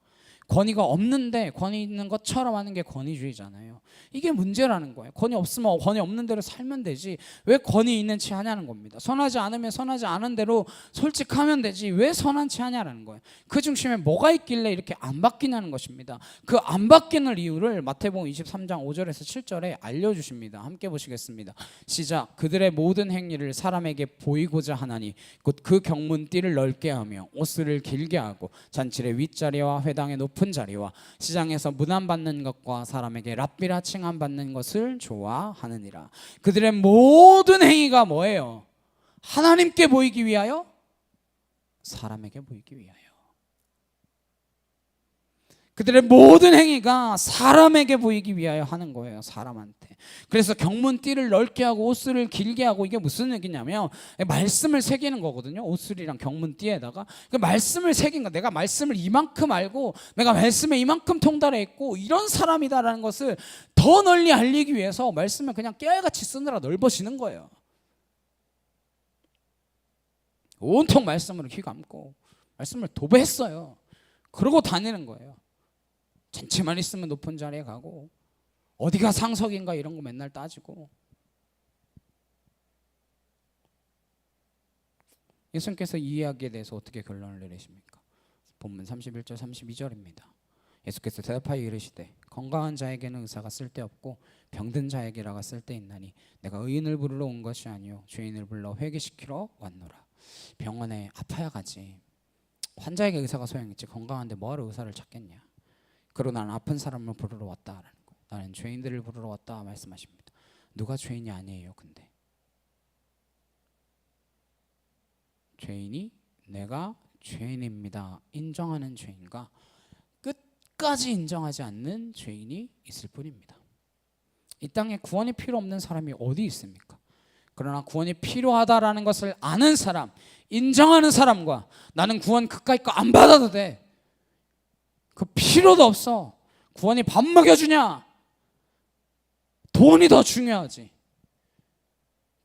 권위가 없는데 권위 있는 것처럼 하는 게 권위주의잖아요. 이게 문제라는 거예요. 권위 없으면 권위 없는 대로 살면 되지 왜 권위 있는 채 하냐는 겁니다. 선하지 않으면 선하지 않은 대로 솔직하면 되지 왜 선한 채 하냐라는 거예요. 그 중심에 뭐가 있길래 이렇게 안 바뀌냐는 것입니다. 그 안 바뀌는 이유를 마태복음 23장 5절에서 7절에 알려주십니다. 함께 보시겠습니다. 시작. 그들의 모든 행위를 사람에게 보이고자 하나니 곧 그 경문띠를 넓게 하며 옷을 길게 하고 잔치의 윗자리와 회당의 높은 자리와 시장에서 문안받는 것과 사람에게 랍비라 칭함받는 것을 좋아하느니라. 그들의 모든 행위가 뭐예요? 하나님께 보이기 위하여? 사람에게 보이기 위하여. 그들의 모든 행위가 사람에게 보이기 위하여 하는 거예요. 사람한테. 그래서 경문띠를 넓게 하고 옷을 길게 하고 이게 무슨 얘기냐면 말씀을 새기는 거거든요. 옷술이랑 경문띠에다가 그 말씀을 새긴 거. 내가 말씀을 이만큼 알고 내가 말씀에 이만큼 통달해 있고 이런 사람이다라는 것을 더 널리 알리기 위해서 말씀을 그냥 깨알같이 쓰느라 넓어지는 거예요. 온통 말씀으로 귀감고 말씀을 도배했어요. 그러고 다니는 거예요. 잔치만 있으면 높은 자리에 가고 어디가 상석인가 이런 거 맨날 따지고. 예수님께서 이 이야기에 대해서 어떻게 결론을 내리십니까? 본문 31절 32절입니다. 예수께서 대답하여 이르시되 건강한 자에게는 의사가 쓸데없고 병든 자에게 라가 쓸데있나니 내가 의인을 부르러 온 것이 아니요 죄인을 불러 회개시키러 왔노라. 병원에 아파야 가지. 환자에게 의사가 소용있지 건강한데 뭐하러 의사를 찾겠냐. 그러고 나는 아픈 사람을 부르러 왔다라는 거예요. 나는 죄인들을 부르러 왔다 말씀하십니다. 누가 죄인이 아니에요. 근데 죄인이 내가 죄인입니다 인정하는 죄인과 끝까지 인정하지 않는 죄인이 있을 뿐입니다. 이 땅에 구원이 필요 없는 사람이 어디 있습니까? 그러나 구원이 필요하다라는 것을 아는 사람, 인정하는 사람과 나는 구원 그까이 거 안 받아도 돼. 그 필요도 없어. 구원이 밥 먹여주냐? 돈이 더 중요하지.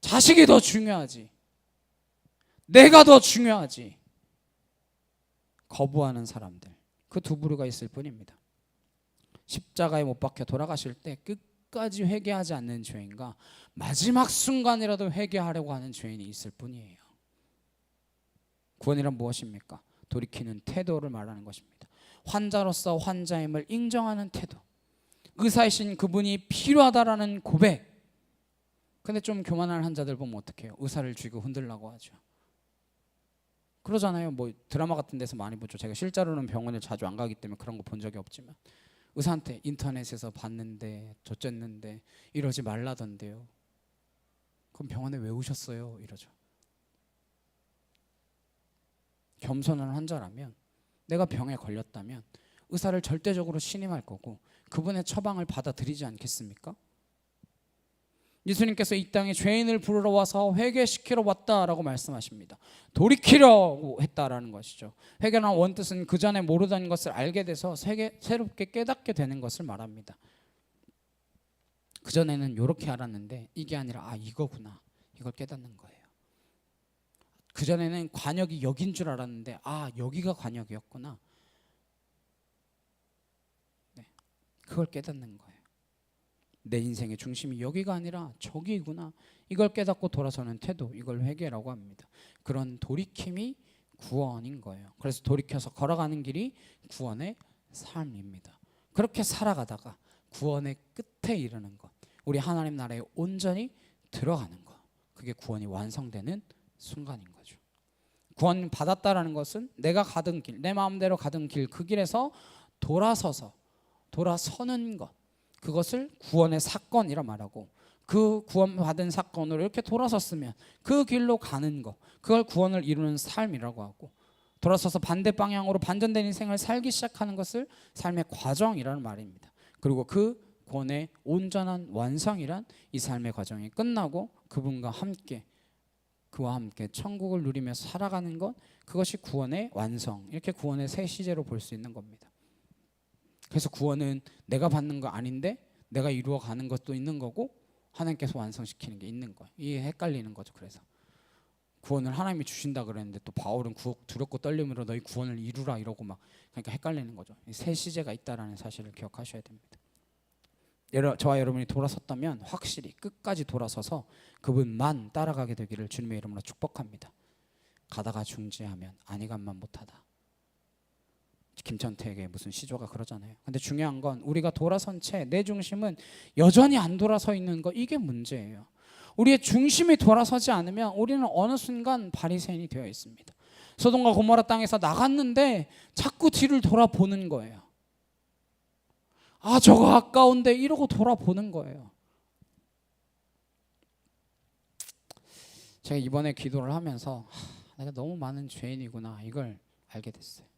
자식이 더 중요하지. 내가 더 중요하지. 거부하는 사람들. 그 두 부류가 있을 뿐입니다. 십자가에 못 박혀 돌아가실 때 끝까지 회개하지 않는 죄인과 마지막 순간이라도 회개하려고 하는 죄인이 있을 뿐이에요. 구원이란 무엇입니까? 돌이키는 태도를 말하는 것입니다. 환자로서 환자임을 인정하는 태도, 의사이신 그분이 필요하다라는 고백. 근데 좀 교만한 환자들 보면 어떡해요? 의사를 쥐고 흔들라고 하죠. 그러잖아요. 뭐 드라마 같은 데서 많이 보죠. 제가 실제로는 병원을 자주 안 가기 때문에 그런 거 본 적이 없지만 의사한테 인터넷에서 봤는데 저쨌는데 이러지 말라던데요. 그럼 병원에 왜 오셨어요? 이러죠. 겸손한 환자라면 내가 병에 걸렸다면 의사를 절대적으로 신임할 거고 그분의 처방을 받아들이지 않겠습니까? 예수님께서 이 땅에 죄인을 부르러 와서 회개시키러 왔다라고 말씀하십니다. 돌이키려고 했다라는 것이죠. 회개란 원뜻은 그 전에 모르던 것을 알게 돼서 새롭게 깨닫게 되는 것을 말합니다. 그전에는 이렇게 알았는데 이게 아니라 이거구나. 이걸 깨닫는 거예요. 그전에는 관역이 여긴 줄 알았는데 여기가 관역이었구나. 네, 그걸 깨닫는 거예요. 내 인생의 중심이 여기가 아니라 저기구나. 이걸 깨닫고 돌아서는 태도, 이걸 회개라고 합니다. 그런 돌이킴이 구원인 거예요. 그래서 돌이켜서 걸어가는 길이 구원의 삶입니다. 그렇게 살아가다가 구원의 끝에 이르는 것, 우리 하나님 나라에 온전히 들어가는 것, 그게 구원이 완성되는 순간인 거죠. 구원 받았다라는 것은 내가 가던 길, 내 마음대로 가던 길, 그 길에서 돌아서는 것, 그것을 구원의 사건이라 말하고, 그 구원받은 사건으로 이렇게 돌아섰으면 그 길로 가는 것, 그걸 구원을 이루는 삶이라고 하고, 돌아서서 반대 방향으로 반전된 인생을 살기 시작하는 것을 삶의 과정이라는 말입니다. 그리고 그 구원의 온전한 완성이란 이 삶의 과정이 끝나고 그와 함께 천국을 누리며 살아가는 것, 그것이 구원의 완성, 이렇게 구원의 세 시제로 볼 수 있는 겁니다. 그래서 구원은 내가 받는 거 아닌데 내가 이루어가는 것도 있는 거고, 하나님께서 완성시키는 게 있는 거예요. 이게 헷갈리는 거죠. 그래서 구원을 하나님이 주신다 그랬는데 또 바울은 두렵고 떨림으로 너희 구원을 이루라 이러고 막, 그러니까 헷갈리는 거죠. 이 세 시제가 있다라는 사실을 기억하셔야 됩니다. 저와 여러분이 돌아섰다면 확실히 끝까지 돌아서서 그분만 따라가게 되기를 주님의 이름으로 축복합니다. 가다가 중지하면 아니감만 못하다. 김천택의 무슨 시조가 그러잖아요. 근데 중요한 건 우리가 돌아선 채 내 중심은 여전히 안 돌아서 있는 거, 이게 문제예요. 우리의 중심이 돌아서지 않으면 우리는 어느 순간 바리새인이 되어 있습니다. 소돔과 고모라 땅에서 나갔는데 자꾸 뒤를 돌아보는 거예요. 저거 아까운데 이러고 돌아보는 거예요. 제가 이번에 기도를 하면서 내가 너무 많은 죄인이구나, 이걸 알게 됐어요.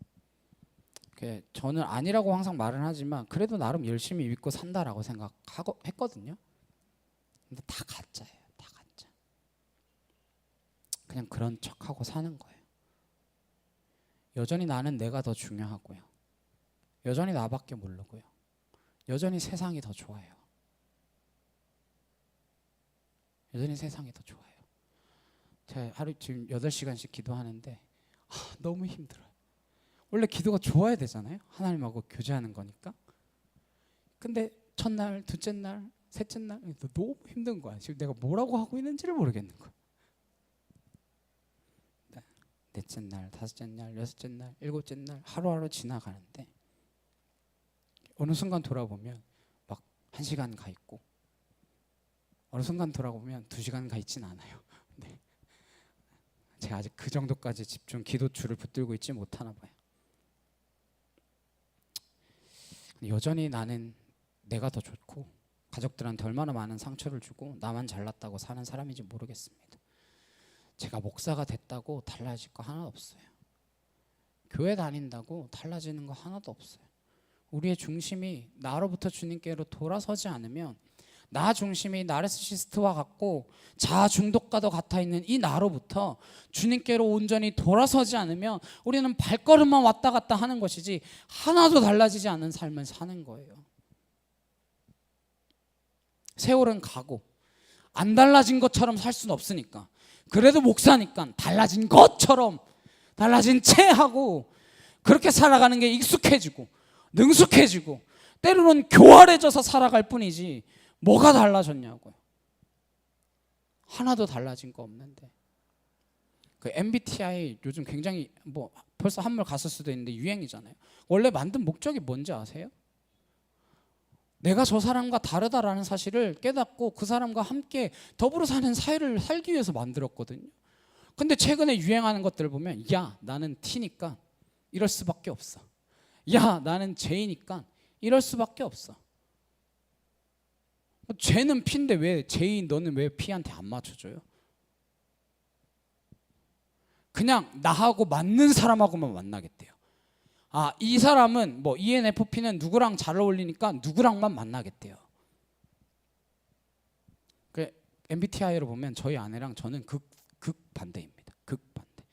저는 아니라고 항상 말은 하지만 그래도 나름 열심히 믿고 산다라고 생각하고 했거든요. 근데 다 가짜예요. 다 가짜. 그냥 그런 척하고 사는 거예요. 여전히 나는 내가 더 중요하고요. 여전히 나밖에 모르고요. 여전히 세상이 더 좋아요. 여전히 세상이 더 좋아요. 제가 하루 지금 8시간씩 기도하는데 너무 힘들어요. 원래 기도가 좋아야 되잖아요. 하나님하고 교제하는 거니까. 근데 첫날, 둘째 날, 셋째 날 너무 힘든 거야. 지금 내가 뭐라고 하고 있는지를 모르겠는 거야. 넷째 날, 다섯째 날, 여섯째 날, 일곱째 날 하루하루 지나가는데 어느 순간 돌아보면 막 1시간 가 있고, 어느 순간 돌아보면 2시간 가 있진 않아요. 네. 제가 아직 그 정도까지 기도줄을 붙들고 있지 못하나 봐요. 여전히 나는 내가 더 좋고 가족들한테 얼마나 많은 상처를 주고 나만 잘났다고 사는 사람인지 모르겠습니다. 제가 목사가 됐다고 달라질 거 하나도 없어요. 교회 다닌다고 달라지는 거 하나도 없어요. 우리의 중심이 나로부터 주님께로 돌아서지 않으면, 나 중심이 나르시시스트와 같고 자아 중독과도 같아 있는 이 나로부터 주님께로 온전히 돌아서지 않으면 우리는 발걸음만 왔다 갔다 하는 것이지 하나도 달라지지 않은 삶을 사는 거예요. 세월은 가고 안 달라진 것처럼 살 수는 없으니까, 그래도 목사니까 달라진 것처럼 달라진 채 하고 그렇게 살아가는 게 익숙해지고 능숙해지고 때로는 교활해져서 살아갈 뿐이지 뭐가 달라졌냐고요. 하나도 달라진 거 없는데. 그 MBTI 요즘 굉장히 벌써 한물 갔을 수도 있는데 유행이잖아요. 원래 만든 목적이 뭔지 아세요? 내가 저 사람과 다르다라는 사실을 깨닫고 그 사람과 함께 더불어 사는 사회를 살기 위해서 만들었거든요. 근데 최근에 유행하는 것들을 보면, 야 나는 T니까 이럴 수밖에 없어, 야 나는 J니까 이럴 수밖에 없어. 쟤는 P인데 왜 J, 너는 왜 P한테 안 맞춰줘요? 그냥 나하고 맞는 사람하고만 만나겠대요. 이 사람은 ENFP는 누구랑 잘 어울리니까 누구랑만 만나겠대요. 그 MBTI로 보면 저희 아내랑 저는 극반대입니다. 극반대.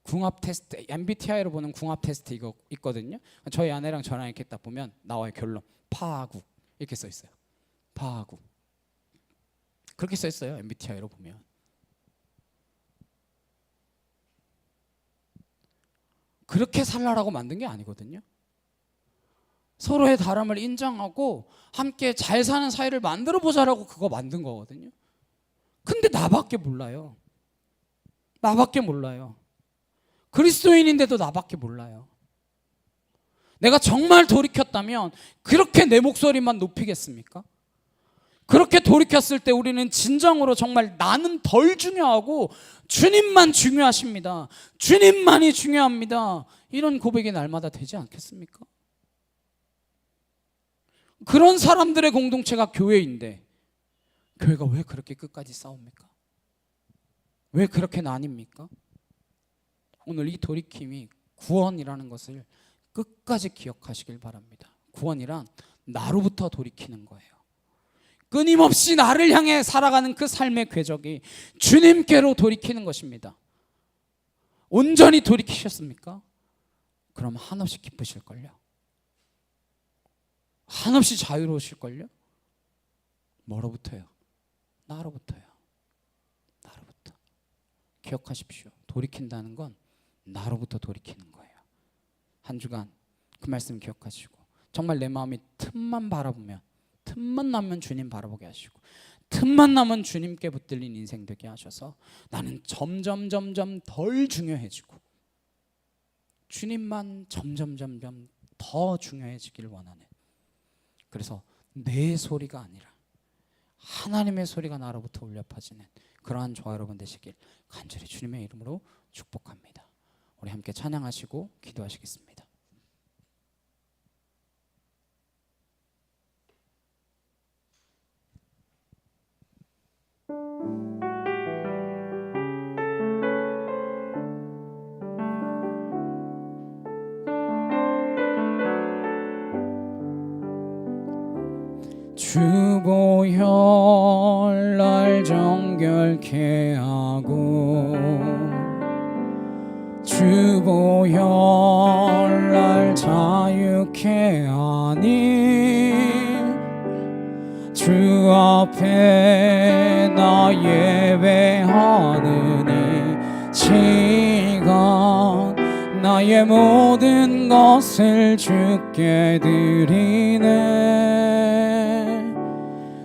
궁합 테스트, MBTI로 보는 궁합 테스트 이거 있거든요. 저희 아내랑 저랑 이렇게 딱 보면 나와요. 결론 파국. 이렇게 써 있어요. 파하고. 그렇게 써 있어요. MBTI로 보면. 그렇게 살라라고 만든 게 아니거든요. 서로의 다름을 인정하고 함께 잘 사는 사회를 만들어 보자라고 그거 만든 거거든요. 근데 나밖에 몰라요. 나밖에 몰라요. 그리스도인인데도 나밖에 몰라요. 내가 정말 돌이켰다면 그렇게 내 목소리만 높이겠습니까? 그렇게 돌이켰을 때 우리는 진정으로 정말 나는 덜 중요하고 주님만 중요하십니다. 주님만이 중요합니다. 이런 고백이 날마다 되지 않겠습니까? 그런 사람들의 공동체가 교회인데 교회가 왜 그렇게 끝까지 싸웁니까? 왜 그렇게 나뉩니까? 오늘 이 돌이킴이 구원이라는 것을 끝까지 기억하시길 바랍니다. 구원이란 나로부터 돌이키는 거예요. 끊임없이 나를 향해 살아가는 그 삶의 궤적이 주님께로 돌이키는 것입니다. 온전히 돌이키셨습니까? 그럼 한없이 기쁘실걸요. 한없이 자유로우실걸요. 뭐로부터요? 나로부터요. 나로부터. 기억하십시오. 돌이킨다는 건 나로부터 돌이키는 거예요. 한 주간 그 말씀 기억하시고 정말 내 마음이 틈만 바라보면 틈만 나면 주님 바라보게 하시고 틈만 나면 주님께 붙들린 인생 되게 하셔서 나는 점점 덜 중요해지고 주님만 점점 더 중요해지기를 원하는, 그래서 내 소리가 아니라 하나님의 소리가 나로부터 울려 퍼지는 그러한 저와 여러분 되시길 간절히 주님의 이름으로 축복합니다. 우리 함께 찬양하시고 기도하시겠습니다. 주보혈 날 정결케 하고 주보혈 날 자유케 하니 주 앞에 나 예배하는 이 시간 나의 모든 것을 주께 드리네.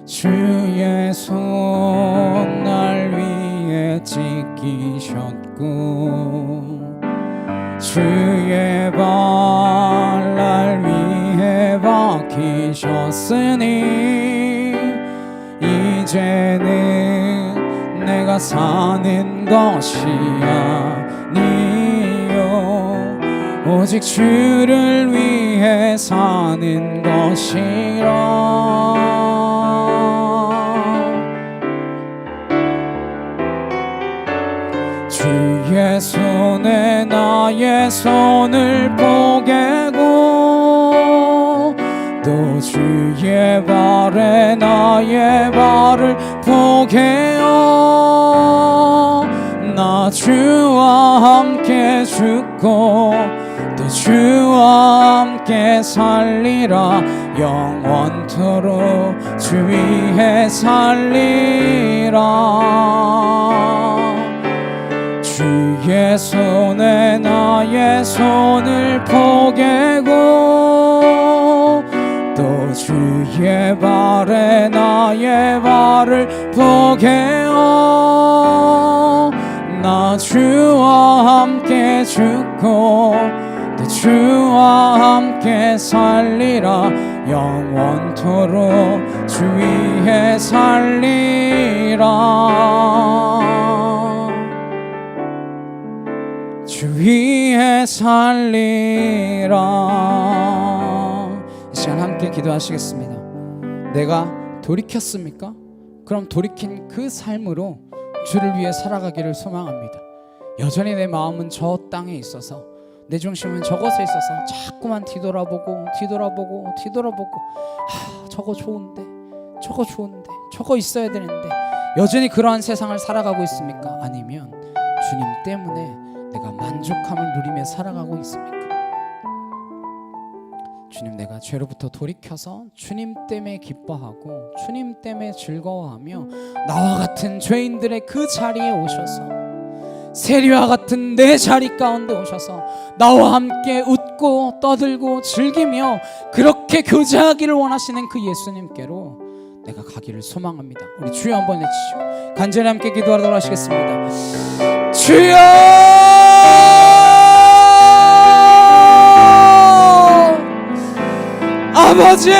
주의 손 날 위에 찢기셨고 주의 발 날 위에 박히셨으니 이제는 내가 사는 것이 아니요 오직 주를 위해 사는 것이라. 주의 손에 나의 손을 포개고 또 주의 발에 나의 발을 포개어 나 주와 함께 죽고 또 주와 함께 살리라. 영원토록 주 위에 살리라. 주의 손에 나의 손을 포개고 또 주의 발에 나의 발을 포개어 나 주와 함께 죽고 또 주와 함께 살리라. 영원토록 주 위에 살리라. 주 위에 살리라. 이 시간 함께 기도하시겠습니다. 내가 돌이켰습니까? 그럼 돌이킨 그 삶으로 주를 위해 살아가기를 소망합니다. 여전히 내 마음은 저 땅에 있어서 내 중심은 저것에 있어서 자꾸만 뒤돌아보고 저거 좋은데 저거 있어야 되는데 여전히 그러한 세상을 살아가고 있습니까? 아니면 주님 때문에 내가 만족함을 누리며 살아가고 있습니까? 주님, 내가 죄로부터 돌이켜서 주님 때문에 기뻐하고 주님 때문에 즐거워하며 나와 같은 죄인들의 그 자리에 오셔서 세리와 같은 내 자리 가운데 오셔서 나와 함께 웃고 떠들고 즐기며 그렇게 교제하기를 원하시는 그 예수님께로 내가 가기를 소망합니다. 우리 주여 한번 외치시고 간절히 함께 기도하도록 하시겠습니다. 주여, 아버지,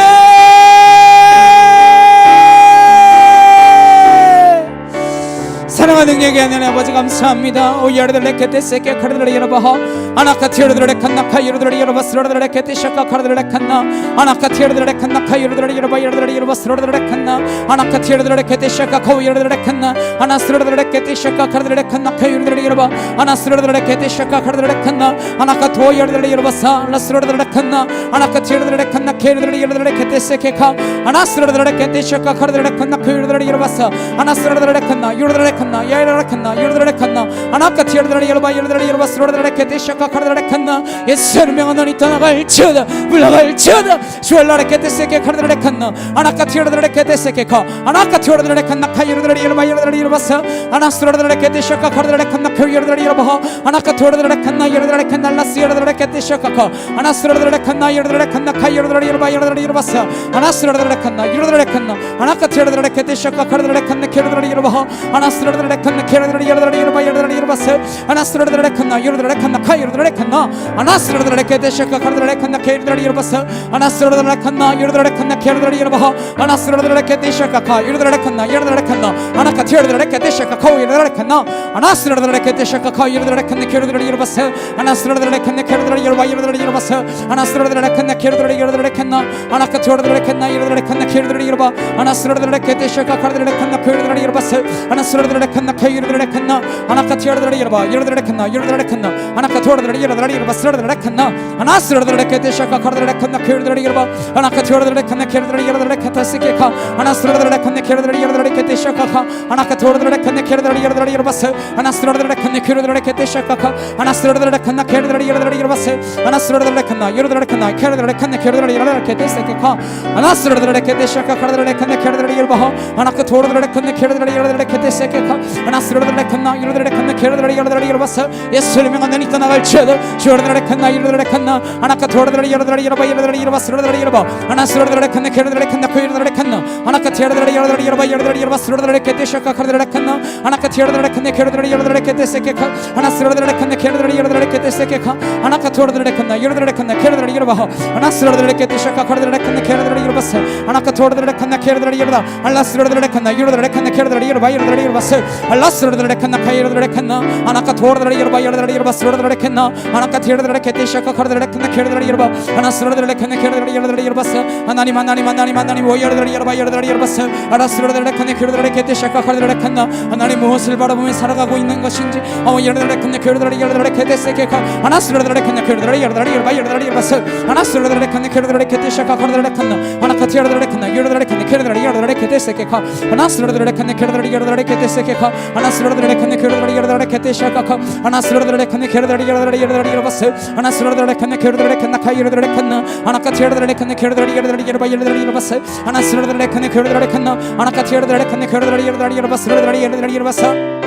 사랑하는 능력이 하나님 아버지 감사합니다. 오야르들레 케테세케 카르들레 여러바하 아나카티르들레 칸나카 여러들레 여러바 스르들레 케테샤카 카르들레 칸나 아나카티르들레 칸나카 여러들레 여러바 여러들레 여러바 스르들레 칸나 아나카티르들레 케테샤카 카우 여러들레 칸나 아나스르들레 케테샤카 카르들레 칸나카 여러들레 여러바 아나스르들레 케테샤카 카르들레 칸나 아나카토 여러들레 여러바사 라스르들레 칸나 아나카티르들레 칸나 케르들레 여러들레 케테세케카 아나스르들레 케테샤카 카르들레 칸나카 여러들레 여러바사 아나스르들레 칸나 여러들레 칸나 야이라라 칸나 여러들레 칸나 아나카티 여러들레 여러바 여러들레 여러바 스르들레 케테샤카 카르들레 칸나 예수의 명은 너희 떠나갈지어다 물러갈지어다 주엘라레 케테세케 카르들레 칸나 아나카티 여러들레 케테세케카 아나카티 여러들레 칸나 카 여러들레 여러바 여러들레 여러바사 아나스르들레 케테샤카 카르들레 칸나 카 여러들레 여러바 아나카티 여러들레 칸나 여러들레 칸나 라스 여러들레 케테샤카카 아나스르들레 칸나 여러들레 칸나 카 여러들레 여러바 여러들레 여러바사 아나스르들레 칸나 여러들레 칸나 아나카티 여러들레 케테샤카 카르들레 칸나 여러들레 여러바 아나스르들레 칸나 여러들레 여러들레 여러바 여러들레 여러바사 아나스르들레 칸나 여러들레 칸나 카 여러들레 칸나 아나스르들레 케테샤카 카르들레 칸나 여러들레 여러바사 아나스르들레 칸나 여러들레 칸나 여러들레 여러바 아나스르들레 케테샤카 카 여러들레 칸나 여러들레 칸나 아나카티 여러들레 케테샤카 카 여러들레 칸나 아나스르들레 케테샤카 카 여러들레 칸나 여러들레 여러바사 아나스르들레 칸나 여러들레 여러바 여러들레 여러바사 아나스르들레 칸나 여러들레 여러들레 칸나 아나카티 여러들레 칸나 여러들레 칸나 여러들레 여러바 아나스르들레 케테샤카 카르들레 칸나 여러들레 여러바사 아나스르들레 칸나 여러들레 칸나 아나카티 여러들레 여러바 여러들레 칸나 여러들레 칸나 아나카티 여러들레 여러들레 여러바 스르들레 칸나 아나스르들레 케테샤카 카르들레 칸나 여러들레 여러바 아나카티 여러들레 칸나 여러들레 여러들레 케테세케카 아나스르들레 칸나 여러들레 여러들레 케테샤카카 아나카티 여러들레 칸나 여러들레 여러들레 여러바사 아나스르들레 칸나 여러들레 케테샤카카 아나스르들레 칸나 여러들레 여러들레 여러바사 아나스르들레 칸나 여러들레 칸나 여러들레 칸나 여러들레 여러들레 케테세케카 아나스르들레 케테샤카 카르들레 칸나 여러들레 여러바 아나카티 여러들레 칸나 여러들레 여러들레 케테세케카 아나스르들레 칸나 여러들레 칸나 여러들레 여러들레 여러바사 예수의 명은 너희 떠나갈지어다 주여들레 칸나 여러들레 칸나 아나카티 여러들레 여러들레 여러바 여러들레 여러바 스르들레 여러바 아나스르들레 칸나 여러들레 칸나 여러들레 칸나 아나카티 여러들레 여러들레 여러바 여러들레 여러바 스르들레 케테샤카 카르들레 칸나 아나카티 여러들레 칸나 여러들레 여러들레 케테세케카 아나스르들레 칸나 여러들레 여러들레 케테세케카 아나카티 여러들레 칸나 여러들레 칸나 여러들레 여러바 아나스르들레 케테샤카 카르들레 칸나 여러들레 여러바사 아나카티 여러들레 칸나 여러들레 여러다 알라스르들레 칸나 여러들레 칸나 여러들레 여러바 여러들레 여러바사 알라스르들레 칸나 여러들레 칸나 아나카티 여러들레 여러바 여러들레 여러바 스르들레 칸나 아나카티 여러들레 케테샤카 카르들레 칸나 여러들레 여러바 아나스르들레 칸나 여러들레 여러들레 여러바사 하나님 하나님 하나님 하나님 오 여러들레 여러바 여러들레 여러바사 알라스르들레 칸나 여러들레 케테샤카 카르들레 칸나 하나님 무엇을 바라보며 살아가고 있는 것인지 오 여러들레 칸나 여러들레 여러들레 케테세케카 아나스르들레 칸나 여러들레 여러들레 여러바 여러들레 여러바사 아나스르들레 칸나 여러들레 케테샤카 카르들레 칸나 아나카티 여러들레 칸나 여러들레 칸나 여러들레 여러들레 케테세케카 아나스르들레 칸나 여러들레 여러들레 케테세케카 아나스르들레 칸나 여러들레 여러들레 케테샤카카 아나스르들레 칸나 여러들레 여러들레 여러들레 여러바사 아나스르들레 칸나 여러들레 칸나 여러들레 칸나 아나카티 여러들레 칸나 여러들레 여러들레 여러바 여러들레 여러바사 아나스르들레 칸나 여러들레 칸나 아나카티 여러들레 칸나 여러들레 여러들레 여러바사 여러들레 여러들레 여러바사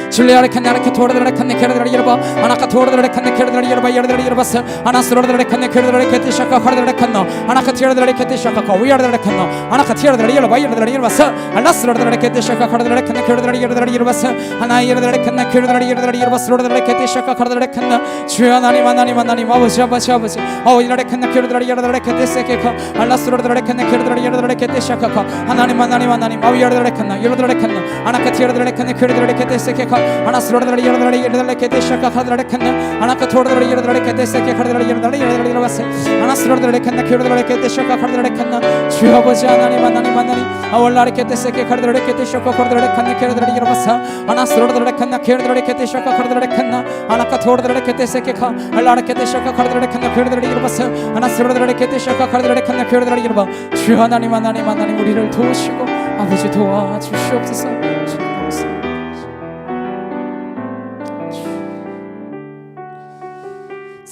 줄레아레 칸나레 토르드레 칸네 케르드레 여러바 아나카 토르드레 칸네 케르드레 여러바 여러드레 여러바사 아나스르드레 칸네 케르드레 케티샤카 카르드레 칸나 아나카 티르드레 케티샤카 카위아르드레 칸나 아나카 티르드레 여러바 여러드레 여러바사 알라스르드레 케티샤카 카르드레 칸네 케르드레 여러드레 여러바사 아나이르드레 칸네 케르드레 여러드레 여러바스르드레 케티샤카 카르드레 칸나 주여 하나님 하나님 하나님 아버지 아버지 아버지 아오이라레 칸네 케르드레 여러드레 케티세케카 알라스르드레 칸네 케르드레 여러드레 케티샤카 하나님 하나님 하나님 아오이르드레 칸나 여러드레 칸나 아나카 티르드레 칸네 케르드레 케티세케카 아나스르드레 여러드레 여러드레 케티샤카 카르드레 칸나 아나카 토르드레 여러드레 케티세케 카르드레 여러드레 여러드레 여러바사 아나스르드레 칸네 케르드레 케티샤카 카르드레 칸나 주여 아버지 하나님 하나님 하나님 아월라레 케티세케 카르드레 케티샤카 카르드레 칸네 케르드레 여러바사 아나스르드레 칸나 케르드레 케티샤카 카르드레 칸나 아나카 토르드레 케티세케 카 알라레 케티샤카 카르드레 칸나 케르드레 여러바사 아나스르드레 케티샤카 카르드레 칸나 케르드레 여러바 주여 하나님 하나님 하나님 우리를 도우시고 아버지 도와주시옵소서.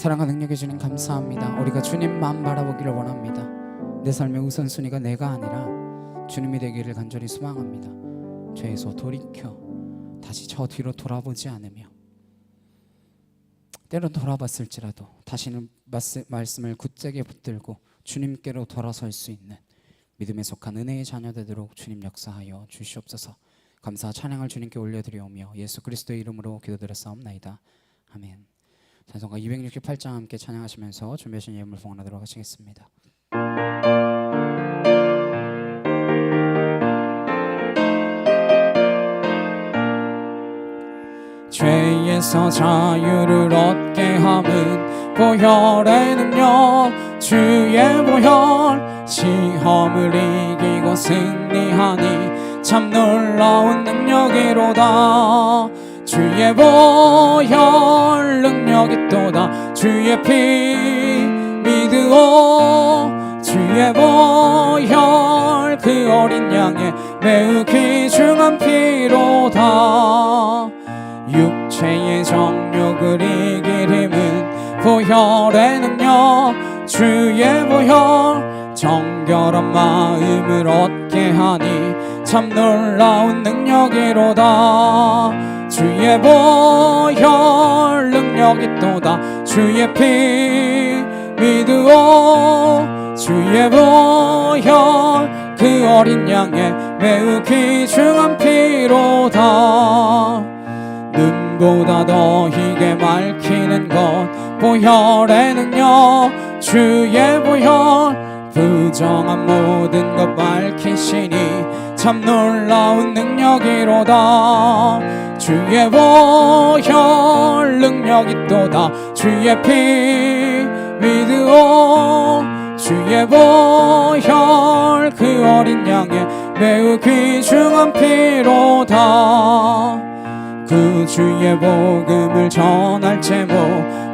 사랑과 능력의 주님 감사합니다. 우리가 주님만 바라보기를 원합니다. 내 삶의 우선순위가 내가 아니라 주님이 되기를 간절히 소망합니다. 죄에서 돌이켜 다시 저 뒤로 돌아보지 않으며, 때로 돌아봤을지라도 다시는 말씀을 굳세게 붙들고 주님께로 돌아설 수 있는 믿음에 속한 은혜의 자녀 되도록 주님 역사하여 주시옵소서. 감사와 찬양을 주님께 올려드리오며 예수 그리스도의 이름으로 기도드렸사옵나이다. 아멘. 찬송가 268장 함께 찬양하시면서 준비하신 예물 봉헌하도록 하시겠습니다. 죄에서 자유를 얻게 함은 보혈의 능력, 주의 보혈. 시험을 이기고 승리하니 참 놀라운 능력이로다. 주의 보혈 능력이 또다. 주의 피 믿으오. 주의 보혈 그 어린 양의 매우 귀중한 피로다. 육체의 정욕을 이길 힘은 보혈의 능력, 주의 보혈. 정결한 마음을 얻게 하니 참 놀라운 능력이로다. 주의 보혈 능력이 또다. 주의 피 믿으오. 주의 보혈 그 어린 양의 매우 귀중한 피로다. 눈보다 더 희게 맑히는 것 보혈의 능력, 주의 보혈. 부정한 모든 것 밝히시니 참 놀라운 능력이로다. 주의 보혈 능력이 또다. 주의 피 믿으오. 주의 보혈 그 어린 양의 매우 귀중한 피로다. 그 주의 복음을 전할 제목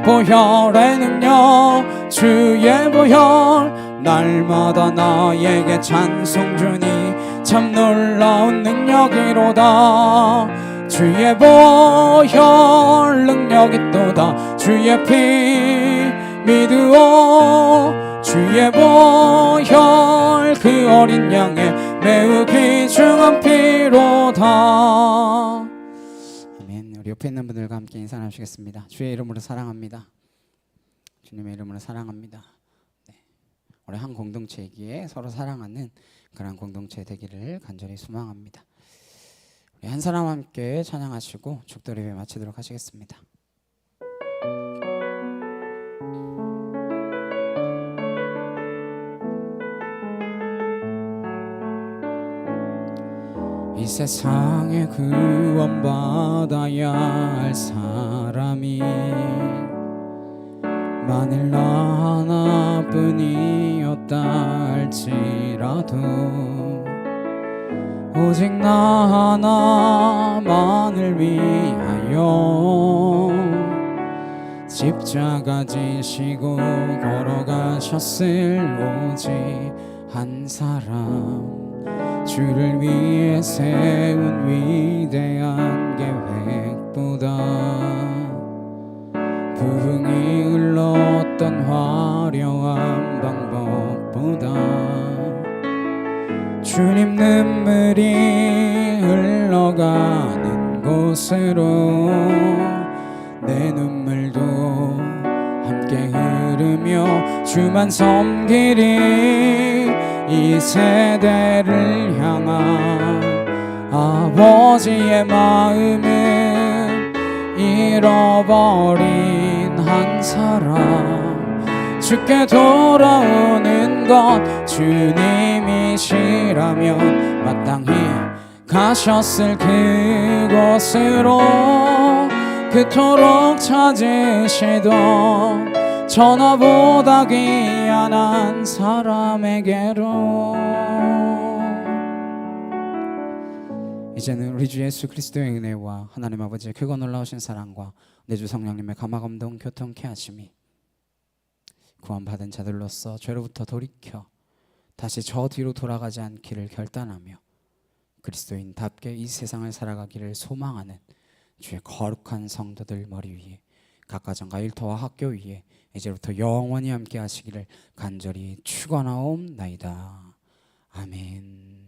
보혈의 능력, 주의 보혈. 날마다 나에게 찬송 주니 참 놀라운 능력이로다. 주의 보혈 능력이 또다. 주의 피 믿으오. 주의 보혈 그 어린 양의 매우 귀중한 피로다. 아멘. 우리 옆에 있는 분들과 함께 인사 나누시겠습니다. 주의 이름으로 사랑합니다. 주님의 이름으로 사랑합니다. 우리 한 공동체이기에 서로 사랑하는 그런 공동체 되기를 간절히 소망합니다. 우리 한 사람 함께 찬양하시고 축도 예배 마치도록 하시겠습니다. 이 세상에 구원받아야 할 사람이 만일 나 하나뿐이었다 할지라도 오직 나 하나만을 위하여 십자가 지시고 걸어가셨을 오직 한 사람, 주를 위해 세운 위대한 계획보다 부흥이 흘렀던 화려한 방법보다 주님 눈물이 흘러가는 곳으로 내 눈물도 함께 흐르며 주만 섬기리. 이 세대를 향한 아버지의 마음은 잃어버린 한 사람, 주께 돌아오는 것 주님이시라면 마땅히 가셨을 그곳으로 그토록 찾으시던 전화보다 귀한 한 사람에게로. 이제는 우리 주 예수 그리스도의 은혜와 하나님 아버지의 크고 놀라우신 사랑과 내 주 성령님의 감화감동 교통케 하심이 구원받은 자들로서 죄로부터 돌이켜 다시 저 뒤로 돌아가지 않기를 결단하며 그리스도인답게 이 세상을 살아가기를 소망하는 주의 거룩한 성도들 머리 위에 각 가정과 일터와 학교 위에 이제부터 영원히 함께 하시기를 간절히 축원하옵나이다. 아멘.